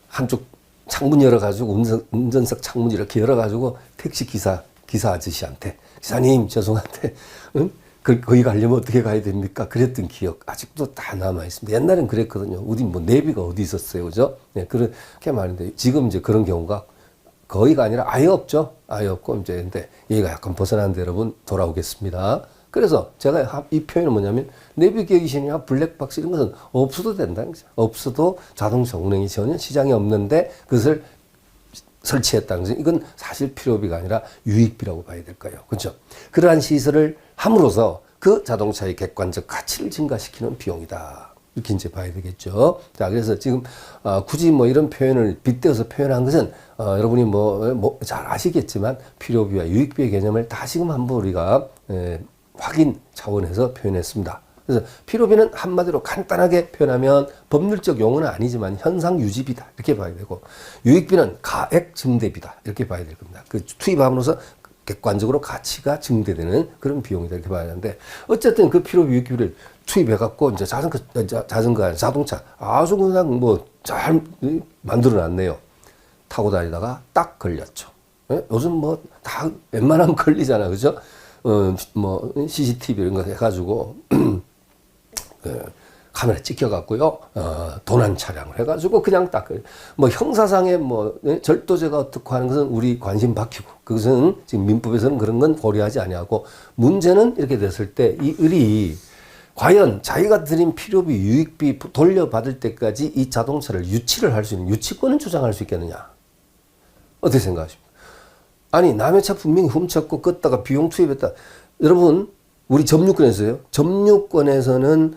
한쪽 창문 열어가지고 운전석 창문 이렇게 열어가지고 택시 기사 아저씨한테 기사님 죄송한데 거기 가려면 어떻게 가야 됩니까? 그랬던 기억 아직도 다 남아 있습니다. 옛날엔 그랬거든요. 우리 뭐 내비가 어디 있었어요, 그죠? 네, 그렇게 말인데 지금 이제 그런 경우가 거의가 아니라 아예 없죠. 아예 없고 이제 근데 얘가 약간 벗어나는데 여러분 돌아오겠습니다. 그래서 제가 이 표현은 뭐냐면 내비게이션이나 블랙박스 이런 것은 없어도 된다는 거죠. 없어도 자동차 운행이 전혀 시장에 없는데 그것을 설치했다는 거죠. 이건 사실 필요비가 아니라 유익비라고 봐야 될까요? 그렇죠? 그러한 시설을 함으로써 그 자동차의 객관적 가치를 증가시키는 비용이다. 이렇게 이제 봐야 되겠죠. 자, 그래서 지금 굳이 뭐 이런 표현을 빗대어서 표현한 것은 여러분이 잘 아시겠지만 필요비와 유익비의 개념을 다시금 한번 우리가 확인 차원에서 표현했습니다. 그래서 필요비는 한마디로 간단하게 표현하면 법률적 용어는 아니지만 현상 유지비다 이렇게 봐야 되고, 유익비는 가액 증대비다 이렇게 봐야 될 겁니다. 투입함으로써 객관적으로 가치가 증대되는 그런 비용이다 이렇게 봐야 하는데, 어쨌든 그 필요비 유익비를 투입해갖고 이제 자동차 아주 그냥 잘 만들어 놨네요. 타고 다니다가 딱 걸렸죠. 요즘 다 웬만하면 걸리잖아, 그죠? CCTV 이런 거 해가지고, 카메라 찍혀갖고요, 도난 차량을 해가지고 그냥 딱, 형사상의 절도죄가 어떻고 하는 것은 우리 관심 바뀌고, 그것은 지금 민법에서는 그런 건 고려하지 아니하고, 문제는 이렇게 됐을 때 이 을이 과연 자기가 들인 필요비, 유익비 돌려받을 때까지 이 자동차를 유치를 할 수 있는 유치권을 주장할 수 있겠느냐? 어떻게 생각하십니까? 아니, 남의 차 분명히 훔쳤고 껐다가 비용 투입했다. 여러분, 우리 점유권에서요. 점유권에서는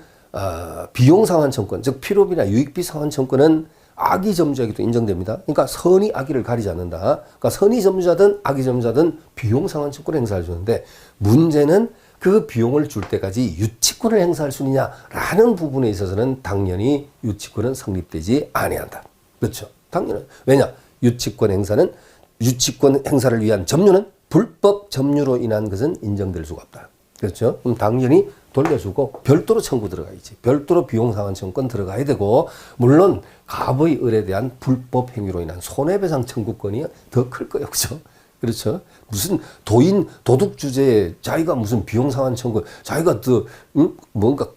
비용 상환청권, 즉 필요비나 유익비 상환청권은 악의 점유자에게도 인정됩니다. 그러니까 선이 악의를 가리지 않는다. 그러니까 선의 점유자든 악의 점유자든 비용 상환 청구를 행사할 수 있는데 문제는 그 비용을 줄 때까지 유치권을 행사할 수 있느냐라는 부분에 있어서는 당연히 유치권은 성립되지 아니한다. 그렇죠. 당연히. 왜냐? 유치권 행사를 위한 점유는 불법 점유로 인한 것은 인정될 수가 없다. 그렇죠. 그럼 당연히 돌려주고 별도로 청구 들어가야지. 별도로 비용상환 청구권 들어가야 되고 물론 갑의 을에 대한 불법 행위로 인한 손해배상 청구권이 더 클 거예요. 그렇죠. 그렇죠. 무슨 도둑 주제에 자기가 무슨 비용상환 청구, 자기가 더 뭔가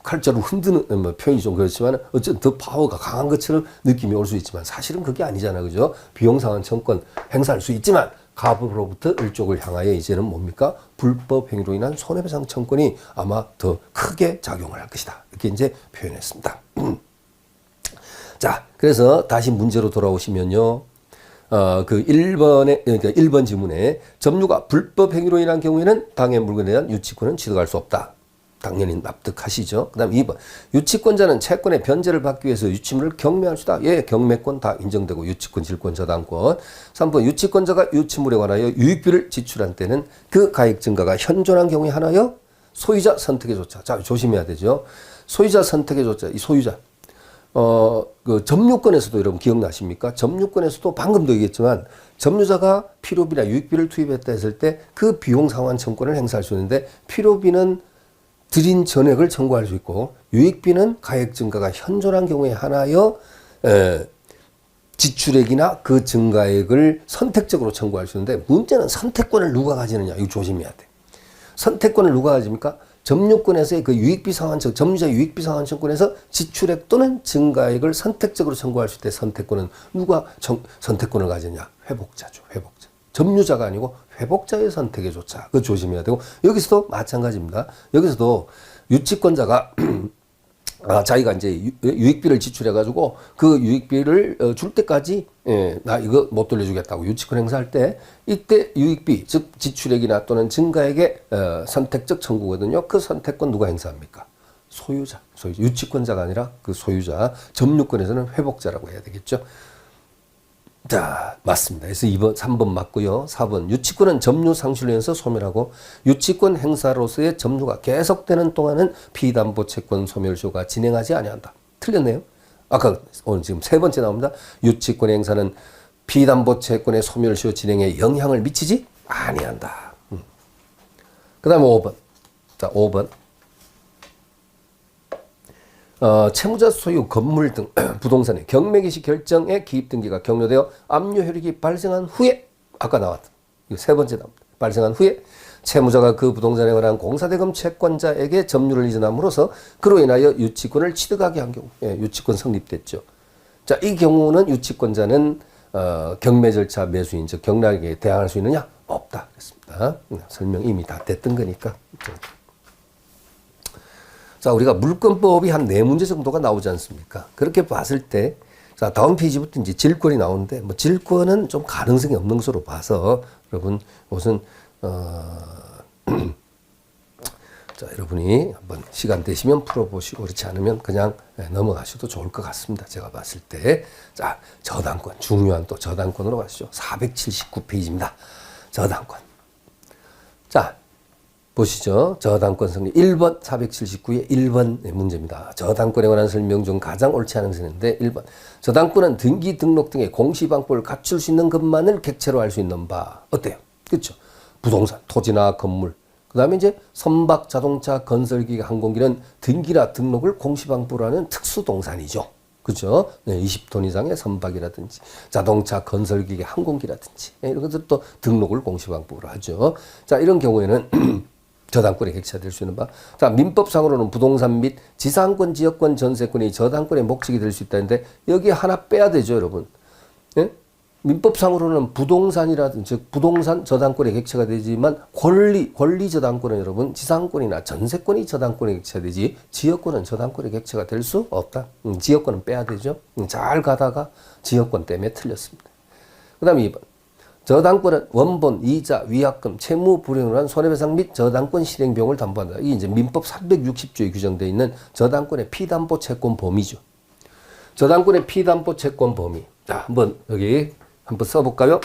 칼자루 흔드는 뭐 표현이 좀 그렇지만 어쨌든 더 파워가 강한 것처럼 느낌이 올 수 있지만 사실은 그게 아니잖아, 그죠? 비용상환 청구권 행사할 수 있지만 갑으로부터 을 쪽을 향하여 이제는 뭡니까? 불법 행위로 인한 손해배상 청구권이 아마 더 크게 작용을 할 것이다. 이렇게 이제 표현했습니다. 자, 그래서 다시 문제로 돌아오시면요. 그 1번에, 그러니까 1번 지문에 점유가 불법 행위로 인한 경우에는 당해 물건에 대한 유치권은 취득할 수 없다. 당연히 납득하시죠. 그 다음 2번. 유치권자는 채권의 변제를 받기 위해서 유치물을 경매할 수 있다. 예, 경매권 다 인정되고 유치권, 질권, 저당권. 3번. 유치권자가 유치물에 관하여 유익비를 지출한 때는 그 가액 증가가 현존한 경우에 한하여 소유자 선택의 조차. 자, 조심해야 되죠. 소유자 선택의 조차. 이 소유자. 그 점유권에서도 여러분 기억나십니까? 점유권에서도 방금도 얘기했지만 점유자가 필요비나 유익비를 투입했다 했을 때 그 비용 상환 청구권을 행사할 수 있는데 필요비는 드린 전액을 청구할 수 있고 유익비는 가액 증가가 현존한 경우에 한하여 지출액이나 그 증가액을 선택적으로 청구할 수 있는데 문제는 선택권을 누가 가지느냐. 이거 조심해야 돼. 선택권을 누가 가집니까? 점유권에서의 그 유익비 상환 청구, 점유자 유익비 상환 청구권에서 지출액 또는 증가액을 선택적으로 청구할 수 있을 때 선택권은 누가 선택권을 가지냐? 회복자죠. 회복자. 점유자가 아니고 회복자의 선택에 조차. 그거 조심해야 되고 여기서도 마찬가지입니다. 여기서도 유치권자가 자기가 이제 유익비를 지출해 가지고 그 유익비를 줄 때까지 나 이거 못 돌려주겠다고 유치권 행사할 때 이때 유익비 즉 지출액이나 또는 증가액의 선택적 청구거든요. 그 선택권 누가 행사합니까? 소유자. 유치권자가 아니라 그 소유자. 점유권에서는 회복자라고 해야 되겠죠. 자, 맞습니다. 그래서 3번 맞고요. 4번. 유치권은 점유 상실로 인해서 소멸하고 유치권 행사로서의 점유가 계속되는 동안은 피담보 채권 소멸시효가 진행하지 아니한다. 틀렸네요. 아까 오늘 지금 세 번째 나옵니다. 유치권 행사는 피담보 채권의 소멸시효 진행에 영향을 미치지 아니한다. 그 다음에 5번. 자, 5번. 채무자 소유 건물 등 부동산의 경매 개시 결정의 기입 등기가 격려되어 압류 효력이 발생한 후에 아까 나왔던 이거 세 번째 나옵니다. 발생한 후에 채무자가 그 부동산에 관한 공사대금 채권자에게 점유를 이전함으로써 그로 인하여 유치권을 취득하게 한 경우 유치권 성립됐죠. 자, 이 경우는 유치권자는 경매 절차 매수인 즉 경락에게 대항할 수 있느냐? 없다. 그랬습니다. 설명 이미 다 됐던 거니까. 자, 우리가 물권법이 한 4문제 정도가 나오지 않습니까? 그렇게 봤을 때, 자, 다음 페이지부터 이제 질권이 나오는데, 뭐, 질권은 좀 가능성이 없는 것으로 봐서, 여러분, 우선, 자, 여러분이 한번 시간 되시면 풀어보시고, 그렇지 않으면 그냥 넘어가셔도 좋을 것 같습니다. 제가 봤을 때. 자, 저당권, 중요한 또 저당권으로 가시죠. 479페이지입니다. 저당권. 자, 보시죠. 저당권 성립 1번 479의 1번 문제입니다. 저당권에 관한 설명 중 가장 옳지 않은 것인데 1번. 저당권은 등기 등록 등의 공시방법을 갖출 수 있는 것만을 객체로 할 수 있는 바. 어때요? 그렇죠. 부동산, 토지나 건물. 그 다음에 이제 선박, 자동차, 건설기계, 항공기는 등기나 등록을 공시방법으로 하는 특수동산이죠. 그죠? 네, 20톤 이상의 선박이라든지 자동차, 건설기계, 항공기라든지 이런 것들 또 등록을 공시방법으로 하죠. 자, 이런 경우에는 저당권에 객체될 수 있는 바. 자, 민법상으로는 부동산 및 지상권, 지역권, 전세권이 저당권의 목적이 될 수 있다는데 여기 하나 빼야 되죠, 여러분. 예? 민법상으로는 부동산이라든지 즉 부동산 저당권에 객체가 되지만 권리 저당권은 여러분 지상권이나 전세권이 저당권에 객체되지 지역권은 저당권에 객체가 될 수 없다. 지역권은 빼야 되죠. 잘 가다가 지역권 때문에 틀렸습니다. 그 다음에 2번. 저당권은 원본, 이자, 위약금, 채무 불이행으로 한 손해배상 및 저당권 실행 비용을 담보한다. 이게 이제 민법 360조에 규정되어 있는 저당권의 피담보 채권 범위죠. 저당권의 피담보 채권 범위. 자, 한번 여기 한번 써볼까요?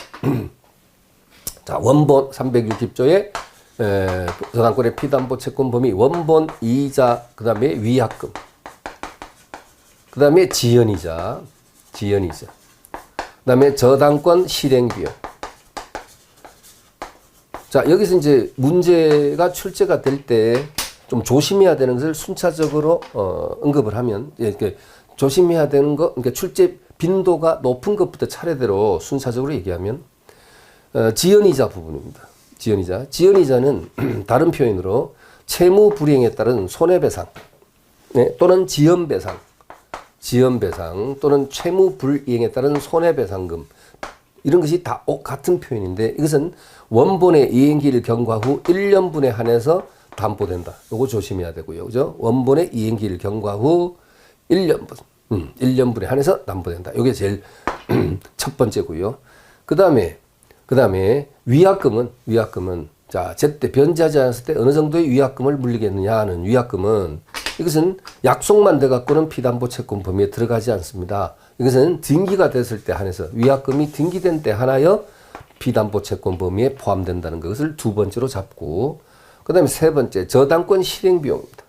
자, 원본 360조에 저당권의 피담보 채권 범위, 원본 이자, 그 다음에 위약금, 그 다음에 지연이자, 그 다음에 저당권 실행비용. 자, 여기서 이제 문제가 출제가 될 때 좀 조심해야 되는 것을 순차적으로 언급을 하면, 이렇게 조심해야 되는 거, 그러니까 출제 빈도가 높은 것부터 차례대로 순차적으로 얘기하면, 지연이자 부분입니다. 지연이자는 다른 표현으로 채무 불이행에 따른 손해배상, 네, 또는 지연배상 또는 채무 불이행에 따른 손해배상금, 이런 것이 다 같은 표현인데, 이것은 원본의 이행기일 경과 후 1년분에 한해서 담보된다. 요거 조심해야 되고요. 그죠? 원본의 이행기일 경과 후 1년분에 한해서 담보된다. 요게 제일 첫 번째고요. 그 다음에 위약금은 자, 제때 변제하지 않았을 때 어느 정도의 위약금을 물리겠느냐 하는 위약금은, 이것은 약속만 돼 갖고는 피담보 채권 범위에 들어가지 않습니다. 이것은 등기가 됐을 때 한해서, 위약금이 등기된 때 하나여 피담보 채권 범위에 포함된다는 것을 두 번째로 잡고, 그 다음에 세 번째, 저당권 실행비용입니다.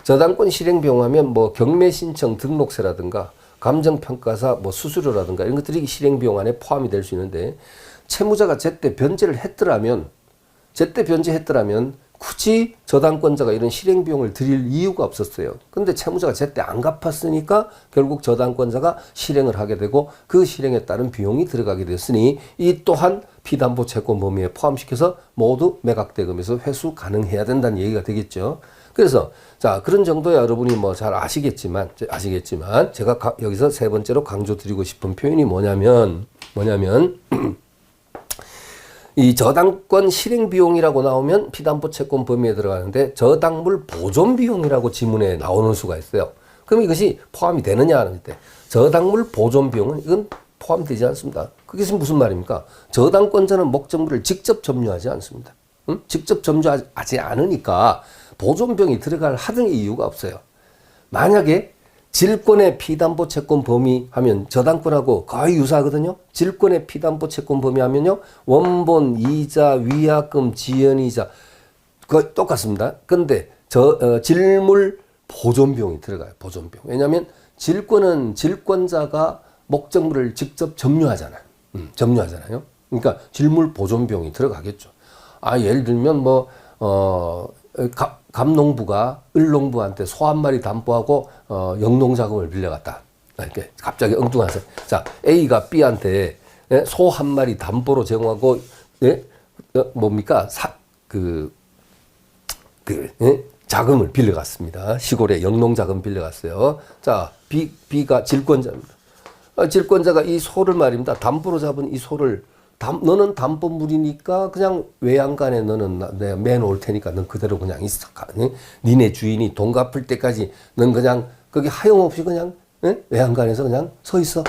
저당권 실행비용 하면 뭐 경매 신청 등록세라든가 감정평가사 뭐 수수료라든가 이런 것들이 실행비용 안에 포함이 될 수 있는데, 채무자가 제때 변제를 했더라면 굳이 저당권자가 이런 실행비용을 드릴 이유가 없었어요. 근데 채무자가 제때 안 갚았으니까 결국 저당권자가 실행을 하게 되고, 그 실행에 따른 비용이 들어가게 됐으니 이 또한 피담보 채권 범위에 포함시켜서 모두 매각대금에서 회수 가능해야 된다는 얘기가 되겠죠. 그래서 자, 그런 정도야 여러분이 뭐 잘 아시겠지만 제가 여기서 세 번째로 강조드리고 싶은 표현이 뭐냐면 이 저당권 실행비용이라고 나오면 피담보 채권 범위에 들어가는데, 저당물 보존비용이라고 지문에 나오는 수가 있어요. 그럼 이것이 포함이 되느냐 하는 때, 저당물 보존비용은 이건 포함되지 않습니다. 그게 무슨 말입니까? 저당권자는 목적물을 직접 점유하지 않습니다. 응? 직접 점유하지 않으니까 보존비용이 들어갈 하등의 이유가 없어요. 만약에 질권의 피담보 채권 범위 하면 저당권하고 거의 유사하거든요. 질권의 피담보 채권 범위 하면요, 원본, 이자, 위약금, 지연이자 거의 똑같습니다. 근데 질물 보존비용이 들어가요. 보존비용. 왜냐하면 질권은 질권자가 목적물을 직접 점유하잖아요. 점유하잖아요. 그러니까 질물 보존비용이 들어가겠죠. 예를 들면 감농부가 을농부한테 소 한 마리 담보하고 영농자금을 빌려갔다. 이렇게 갑자기 엉뚱한 소. 자, A가 B한테 소 한 마리 담보로 제공하고, 자금을 빌려갔습니다. 시골에 영농자금 빌려갔어요. 자, B가 질권자입니다. 질권자가 이 소를 말입니다. 담보로 잡은 이 소를, 너는 담보물이니까 그냥 외양간에 너는 내가 매놓을 테니까 넌 그대로 그냥 있어. 니네 주인이 돈 갚을 때까지 넌 그냥 거기 하염없이 그냥 외양간에서 그냥 서 있어.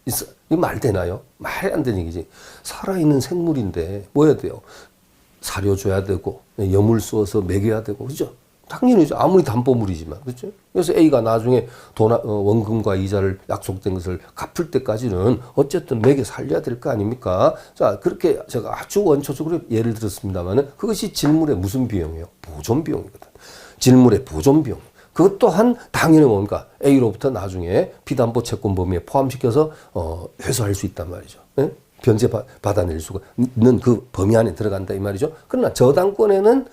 있어. 이 말 되나요? 말이 안 되는 얘기지. 살아있는 생물인데 뭐 해야 돼요? 사료 줘야 되고, 염을 쏘아서 먹여야 되고, 그죠? 당연히죠. 아무리 담보물이지만, 그렇죠? 그래서 A가 나중에 원금과 이자를 약속된 것을 갚을 때까지는 어쨌든 먹여 살려야 될 거 아닙니까? 자, 그렇게 제가 아주 원초적으로 예를 들었습니다만은, 그것이 질물의 무슨 비용이에요? 보존 비용이거든. 질물의 보존 비용. 그것 또한 당연히 뭡니까? A로부터 나중에 피담보 채권 범위에 포함시켜서 회수할 수 있단 말이죠. 예? 변제 받아낼 수가 있는 그 범위 안에 들어간다 이 말이죠. 그러나 저당권에는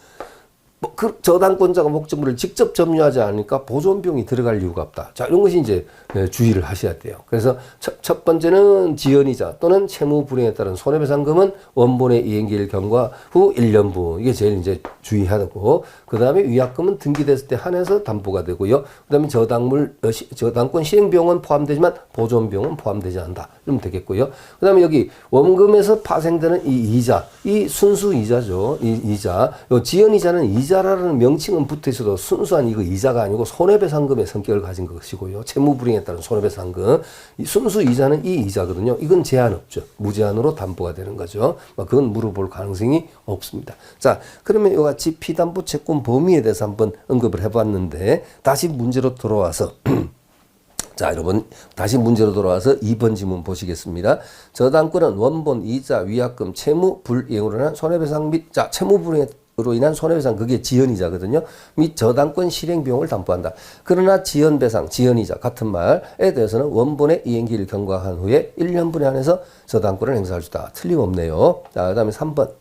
그 저당권자가 목적물을 직접 점유하지 않으니까 보존비용이 들어갈 이유가 없다. 자, 이런 것이 이제 주의를 하셔야 돼요. 그래서 첫 번째는 지연이자 또는 채무 불이행에 따른 손해배상금은 원본의 이행기일 경과 후 1년분. 이게 제일 이제 주의해야 되고, 그 다음에 위약금은 등기됐을 때 한해서 담보가 되고요. 그 다음에 저당권 실행비용은 포함되지만 보존비용은 포함되지 않는다. 이러면 되겠고요. 그 다음에 여기 원금에서 파생되는 이 이자, 이 순수 이자죠. 이 이자. 지연이자는 이자라는 명칭은 붙어 있어도 순수한 이거 이자가 아니고 손해배상금의 성격을 가진 것이고요. 채무불이행에 따른 손해배상금. 이 순수 이자는 이 이자거든요. 이건 제한 없죠. 무제한으로 담보가 되는 거죠. 그건 물어볼 가능성이 없습니다. 자, 그러면 이와 같이 피담보 채권 범위에 대해서 한번 언급을 해봤는데, 다시 문제로 돌아와서 자, 여러분 다시 문제로 돌아와서 2번 지문 보시겠습니다. 저당권은 원본, 이자, 위약금, 채무 불이행으로 인한 손해배상 및 채무 불이행으로 인한 손해배상 그게 지연이자거든요. 및 저당권 실행 비용을 담보한다. 그러나 지연배상, 지연이자 같은 말에 대해서는 원본의 이행기를 경과한 후에 1년분에 한해서 저당권을 행사할 수 있다. 틀림없네요. 자, 그다음에 3번.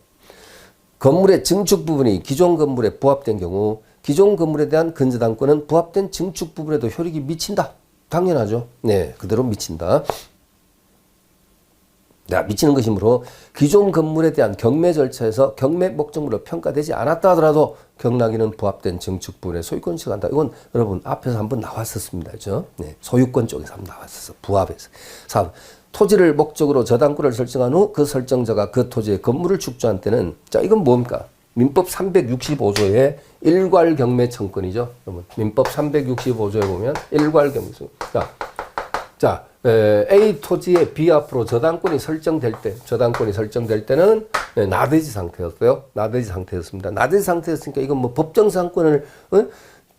건물의 증축 부분이 기존 건물에 부합된 경우 기존 건물에 대한 근저당권은 부합된 증축 부분에도 효력이 미친다. 당연하죠. 네, 그대로 미친다. 미치는 것이므로 기존 건물에 대한 경매 절차에서 경매 목적물로 평가되지 않았다 하더라도 경락인은 부합된 증축 부분에 소유권을 취득한다. 이건 여러분 앞에서 한번 나왔었습니다. 그죠? 네, 소유권 쪽에서 한번 나왔었어. 부합에서. 4. 토지를 목적으로 저당권을 설정한 후 그 설정자가 그 토지의 건물을 축조한 때는 자, 이건 뭡니까? 민법 365조의 일괄 경매 청권이죠. 여러분, 민법 365조에 보면 일괄 경매 청권. 자, A 토지의 B 앞으로 저당권이 설정될 때는 나대지 상태였어요. 나대지 상태였습니다. 나대지 상태였으니까 이건 뭐 법정상권을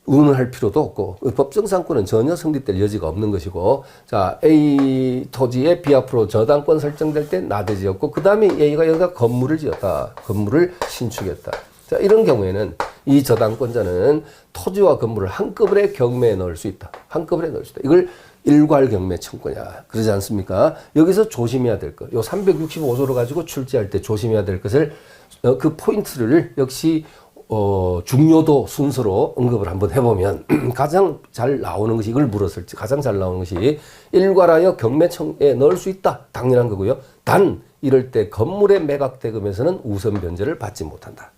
운운할 필요도 없고 법정상권은 전혀 성립될 여지가 없는 것이고 자 A 토지에 B 앞으로 저당권 설정될 때 나대지였고 그 다음에 A가 여기다 건물을 지었다. 건물을 신축했다. 자 이런 경우에는 이 저당권자는 토지와 건물을 한꺼번에 경매에 넣을 수 있다. 한꺼번에 넣을 수 있다. 이걸 일괄 경매 청구냐. 그러지 않습니까? 여기서 조심해야 될 것. 요 365조를 가지고 출제할 때 조심해야 될 것을 그 포인트를 역시 중요도 순서로 언급을 한번 해보면 가장 잘 나오는 것이 이걸 물었을 때 가장 잘 나오는 것이 일괄하여 경매청에 넣을 수 있다. 당연한 거고요. 단 이럴 때 건물의 매각대금에서는 우선 변제를 받지 못한다.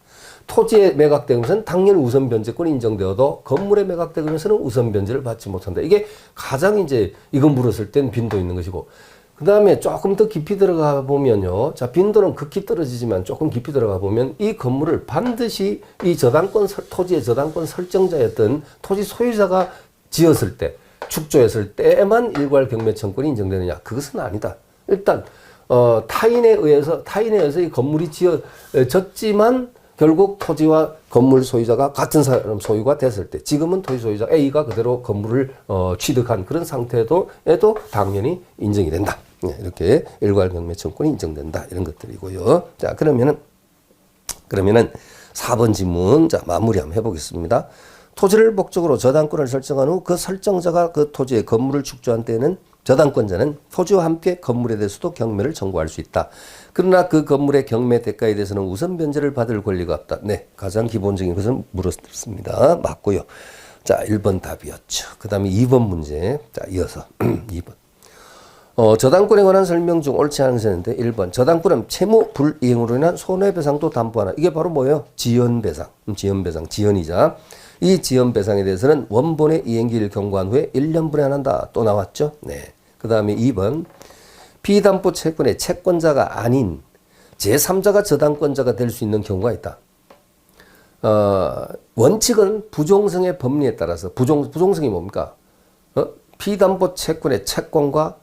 토지의 매각대금에서는 당연히 우선 변제권이 인정되어도 건물의 매각대금에서는 우선 변제를 받지 못한다. 이게 가장 이제 이건 물었을 땐 빈도 있는 것이고 그 다음에 조금 더 깊이 들어가 보면요. 자, 빈도는 극히 떨어지지만 조금 깊이 들어가 보면 이 건물을 반드시 이 토지의 저당권 설정자였던 토지 소유자가 지었을 때, 축조했을 때에만 일괄 경매청권이 인정되느냐. 그것은 아니다. 일단, 타인에 의해서 이 건물이 지어졌지만 결국 토지와 건물 소유자가 같은 사람 소유가 됐을 때 지금은 토지 소유자 A가 그대로 건물을 취득한 그런 상태에도 당연히 인정이 된다. 이렇게 일괄 경매 청권이 인정된다. 이런 것들이고요. 자, 그러면은 4번 지문 자, 마무리 한번 해 보겠습니다. 토지를 목적으로 저당권을 설정한 후 그 설정자가 그 토지의 건물을 축조한 때에는 저당권자는 토지와 함께 건물에 대해서도 경매를 청구할 수 있다. 그러나 그 건물의 경매 대가에 대해서는 우선 변제를 받을 권리가 없다. 네, 가장 기본적인 것은 물었습니다. 맞고요. 자, 1번 답이었죠. 그 다음에 2번 문제. 자, 이어서 2번. 저당권에 관한 설명 중 옳지 않은 것이 있는데 1번. 저당권은 채무 불이행으로 인한 손해배상도 담보하나. 이게 바로 뭐예요? 지연배상. 지연이자. 이 지연배상에 대해서는 원본의 이행기를 경고한 후에 1년분에 한다. 또 나왔죠? 네. 그 다음에 2번. 비담보 채권의 채권자가 아닌 제3자가 저당권자가 될 수 있는 경우가 있다. 원칙은 부종성의 법리에 따라서 부종성이 뭡니까? 비담보 채권의 채권과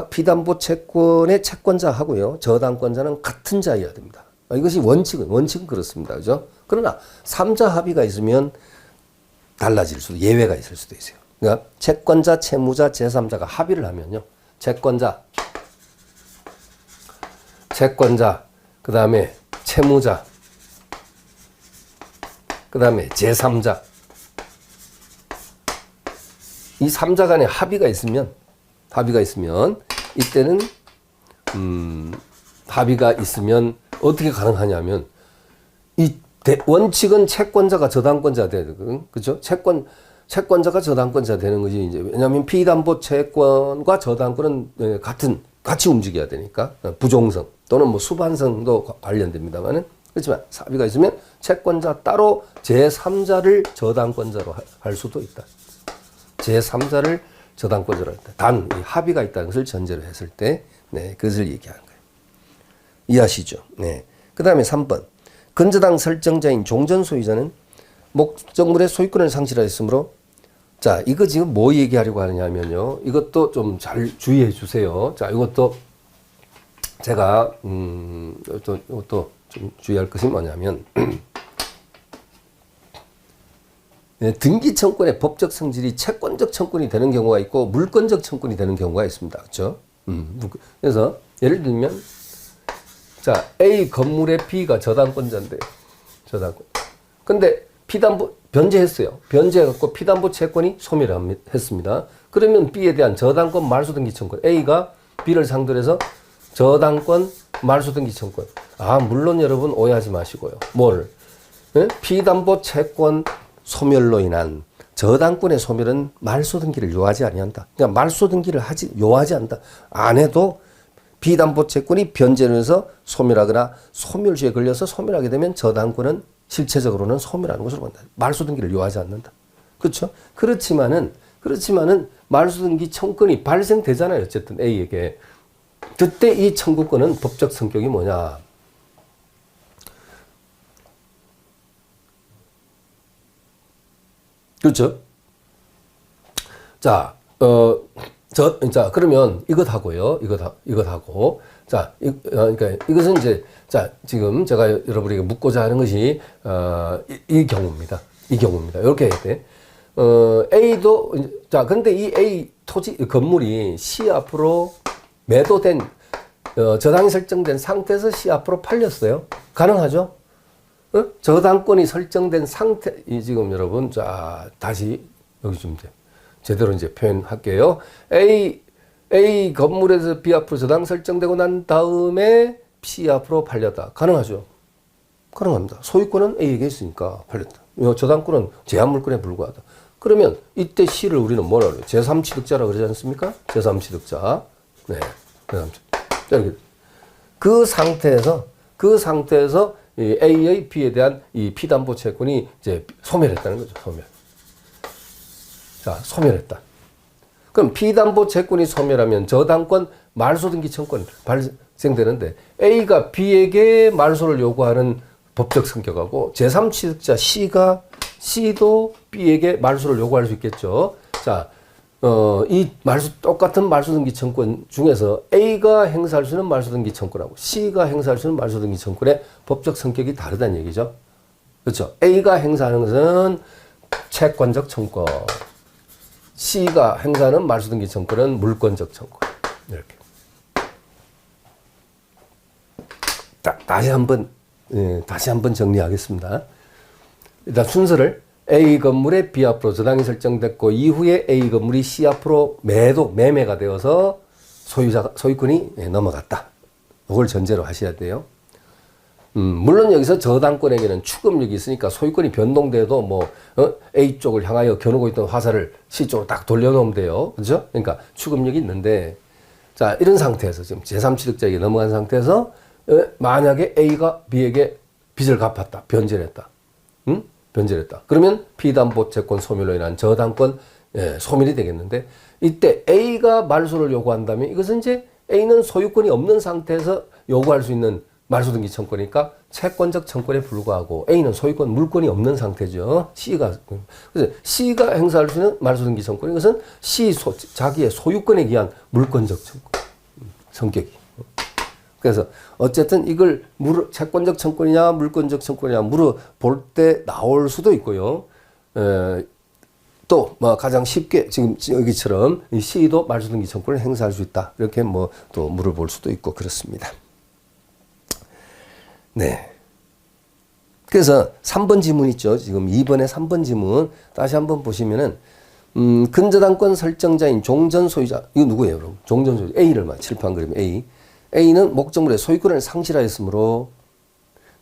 비담보 채권의 채권자하고요. 저당권자는 같은 자여야 됩니다. 이것이 원칙은 그렇습니다. 그죠? 그러나 3자 합의가 있으면 달라질 수도 예외가 있을 수도 있어요. 그러니까 채권자, 채무자, 제3자가 합의를 하면요. 채권자, 그 다음에 채무자, 그 다음에 제3자. 이 3자 간에 합의가 있으면 이때는 합의가 있으면 어떻게 가능하냐면 원칙은 채권자가 저당권자 되는 그렇죠? 채권자가 저당권자 되는 거지 이제 왜냐하면 피담보 채권과 저당권은 같이 움직여야 되니까 부종성 또는 뭐 수반성도 관련됩니다만은 그렇지만 합의가 있으면 채권자 따로 제3자를 저당권자로 할 수도 있다. 제3자를 저당권자로 했다. 단 합의가 있다는 것을 전제로 했을 때 그것을 얘기하는 거예요. 이해하시죠? 네. 그 다음에 3번. 근저당 설정자인 종전 소유자는 목적물의 소유권을 상실하였으므로 자, 이거 지금 뭐 얘기하려고 하느냐면요. 이것도 좀 잘 주의해 주세요. 자, 이것도 제가 이것도 좀 주의할 것이 뭐냐면 등기 청권의 법적 성질이 채권적 청권이 되는 경우가 있고 물권적 청권이 되는 경우가 있습니다. 그렇죠? 그래서 예를 들면 자, A 건물의 B가 저당권자인데요. 저당권. 근데 피담보 변제했어요. 변제해갖고 피담보 채권이 소멸했습니다. 그러면 B에 대한 저당권 말소등기 청권. A가 B를 상대로 해서 저당권 말소등기 청권. 물론 여러분 오해하지 마시고요. 뭐를? 피담보 채권 소멸로 인한 저당권의 소멸은 말소등기를 요하지 아니한다. 그러니까 말소등기를 요하지 않는다. 안 해도 비담보 채권이 변제를 해서 소멸하거나 소멸주에 걸려서 소멸하게 되면 저당권은 실체적으로는 소멸하는 것으로 본다. 말소등기를 요하지 않는다. 그렇죠? 그렇지만은 말소등기 청권이 발생되잖아요. 어쨌든 A에게. 그때 이 청구권은 법적 성격이 뭐냐? 그렇죠? 자, 그러면 이것하고요. 이것하고. 자, 그러니까 이것은 이제, 자, 지금 제가 여러분에게 묻고자 하는 것이, 이 경우입니다. 이 경우입니다. 이렇게 해야 돼. A도, 자, 근데 이 A 건물이 C 앞으로 매도된, 저당이 설정된 상태에서 C 앞으로 팔렸어요. 가능하죠? 저당권이 설정된 상태, 지금 여러분, 자, 다시, 여기 좀 이제, 제대로 이제 표현할게요. A 건물에서 B 앞으로 저당 설정되고 난 다음에 C 앞으로 팔렸다. 가능하죠? 가능합니다. 소유권은 A에게 있으니까 팔렸다. 저당권은 제한물권에 불과하다. 그러면 이때 C를 우리는 뭐라 그래요? 제3취득자라고 그러지 않습니까? 제3취득자. 네. 제3취득자. 그 상태에서 이 A의 B에 대한 이 피담보 채권이 이제 소멸했다는 거죠. 소멸. 자, 소멸했다. 그럼 피담보 채권이 소멸하면 저당권 말소등기 청권 발생되는데 A가 B에게 말소를 요구하는 법적 성격하고 제3취득자 C도 B에게 말소를 요구할 수 있겠죠. 자, 이 똑같은 말소등기 청권 중에서 A가 행사할 수 있는 말소등기 청권하고 C가 행사할 수 있는 말소등기 청권의 법적 성격이 다르다는 얘기죠. 그렇죠. A가 행사하는 것은 채권적 청권. C가 행사하는 말소등기 청권은 물권적 청권. 이렇게. 다시 한번 정리하겠습니다. 일단 순서를 A 건물에 B 앞으로 저당이 설정됐고 이후에 A 건물이 C 앞으로 매매가 되어서 소유권이 넘어갔다. 이걸 전제로 하셔야 돼요. 물론 여기서 저당권에게는 추금력이 있으니까 소유권이 변동돼도 A 쪽을 향하여 겨누고 있던 화살을 C 쪽으로 딱 돌려놓으면 돼요. 그죠? 그러니까 추금력이 있는데, 자, 이런 상태에서 지금 제3취득자에게 넘어간 상태에서 만약에 A가 B에게 빚을 갚았다. 변제를 했다. 변제를 했다. 그러면 피담보 채권 소멸로 인한 저당권 소멸이 되겠는데, 이때 A가 말소를 요구한다면 이것은 이제 A는 소유권이 없는 상태에서 요구할 수 있는 말소등기 청권이니까 채권적 청권에 불과하고 A는 소유권 물권이 없는 상태죠. 그래서 C가 행사할 수 있는 말소등기 청권, 이것은 자기의 소유권에 의한 물권적 청권 성격이. 그래서 어쨌든 이걸 채권적 청권이냐 물권적 청권이냐 물어볼 때 나올 수도 있고요. 또 가장 쉽게 지금 여기처럼 이 C도 말소등기 청권을 행사할 수 있다. 이렇게 또 물어볼 수도 있고 그렇습니다. 네. 그래서 3번 지문 있죠. 지금 2번에 3번 지문 다시 한번 보시면은 근저당권 설정자인 종전 소유자, 이거 누구예요, 여러분? 종전 소유자 A를 칠판 그리면 A는 목적물의 소유권을 상실하였으므로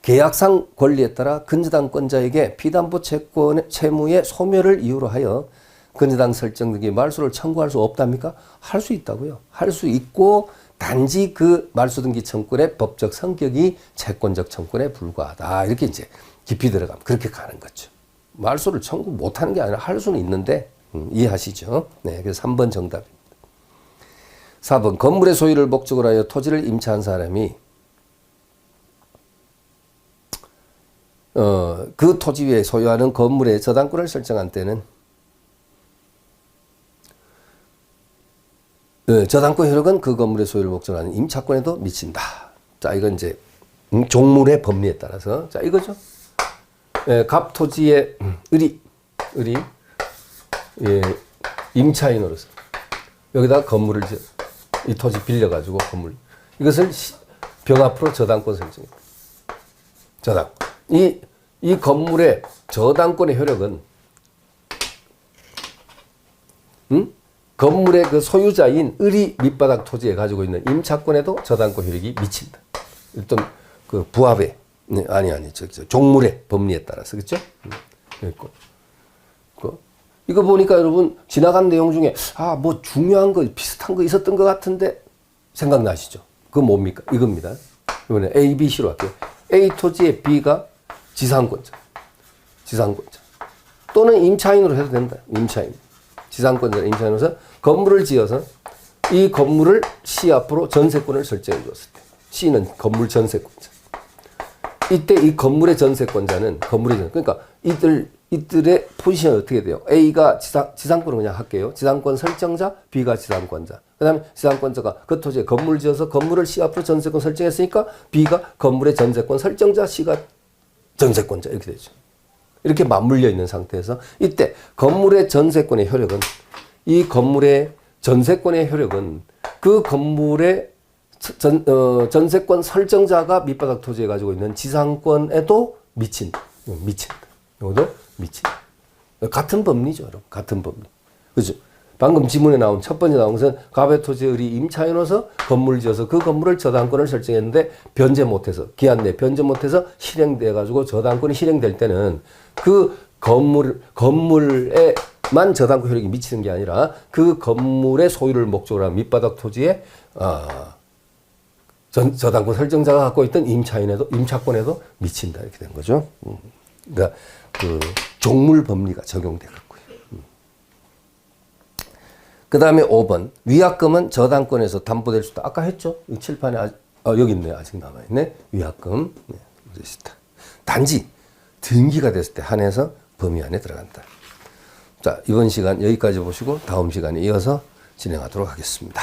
계약상 권리에 따라 근저당권자에게 피담보 채무의 소멸을 이유로 하여 근저당 설정등기 말소를 청구할 수 없답니까? 할 수 있다고요. 할 수 있고 단지 그 말소등기 청권의 법적 성격이 채권적 청권에 불과하다. 이렇게 이제 깊이 들어가면 그렇게 가는 거죠. 말소를 청구 못하는 게 아니라 할 수는 있는데 이해하시죠? 네, 그래서 3번 정답입니다. 4번 건물의 소유를 목적으로 하여 토지를 임차한 사람이 그 토지 위에 소유하는 건물의 저당권을 설정한 때는 저당권 효력은 그 건물의 소유를 목적으로 하는 임차권에도 미친다. 자, 이건 이제 종물의 법리에 따라서 자 이거죠. 갑 토지의 의리 을이 예, 임차인으로서 여기다 건물을 이 토지 빌려가지고 건물 이것을 병 앞으로 저당권 설정입니다. 저당. 이 건물의 저당권의 효력은 건물의 그 소유자인 을이 밑바닥 토지에 가지고 있는 임차권에도 저당권 효력이 미친다. 일단 그 부합의 종물의 법리에 따라서 그렇죠? 그랬고 이거 보니까 여러분 지나간 내용 중에 뭐 중요한 거 비슷한 거 있었던 것 같은데 생각나시죠? 그거 뭡니까? 이겁니다. 이번에 A, B, C로 할게요. A 토지에 B가 지상권자 또는 임차인으로 해도 된다. 임차인. 지상권자 임차인으로서 건물을 지어서 이 건물을 C 앞으로 전세권을 설정해 주었을 때 C는 건물 전세권자. 이때 이 건물의 전세권자는 그러니까 이들의 포지션이 어떻게 돼요? A가 지상권을 그냥 할게요. 지상권 설정자, B가 지상권자. 그 다음에 지상권자가 그 토지에 건물을 지어서 건물을 C 앞으로 전세권 설정했으니까 B가 건물의 전세권 설정자, C가 전세권자 이렇게 되죠. 이렇게 맞물려 있는 상태에서 이때 건물의 전세권의 효력은 이 건물의 전세권의 효력은 그 건물의 전세권 설정자가 밑바닥 토지에 가지고 있는 지상권에도 미친다. 이것도 미친다. 같은 법리죠, 여러분. 같은 법리. 그죠? 방금 지문에 나온 첫 번째 나온 것은 갑의 토지의 을이 임차인으로서 건물을 지어서 그 건물을 저당권을 설정했는데 변제 못해서 기한 내 변제 못해서 실행돼 가지고 저당권이 실행될 때는 그 건물에만 저당권 효력이 미치는 게 아니라 그 건물의 소유를 목적으로 한 밑바닥 토지에 저당권 설정자가 갖고 있던 임차권에도 미친다 이렇게 된 거죠. 그러니까 그 종물 법리가 적용되고. 그 다음에 5번. 위약금은 저당권에서 담보될 수 있다. 아까 했죠? 칠판에 여기 있네요. 아직 남아있네. 위약금. 네, 단지 등기가 됐을 때 한해서 범위 안에 들어간다. 자, 이번 시간 여기까지 보시고 다음 시간에 이어서 진행하도록 하겠습니다.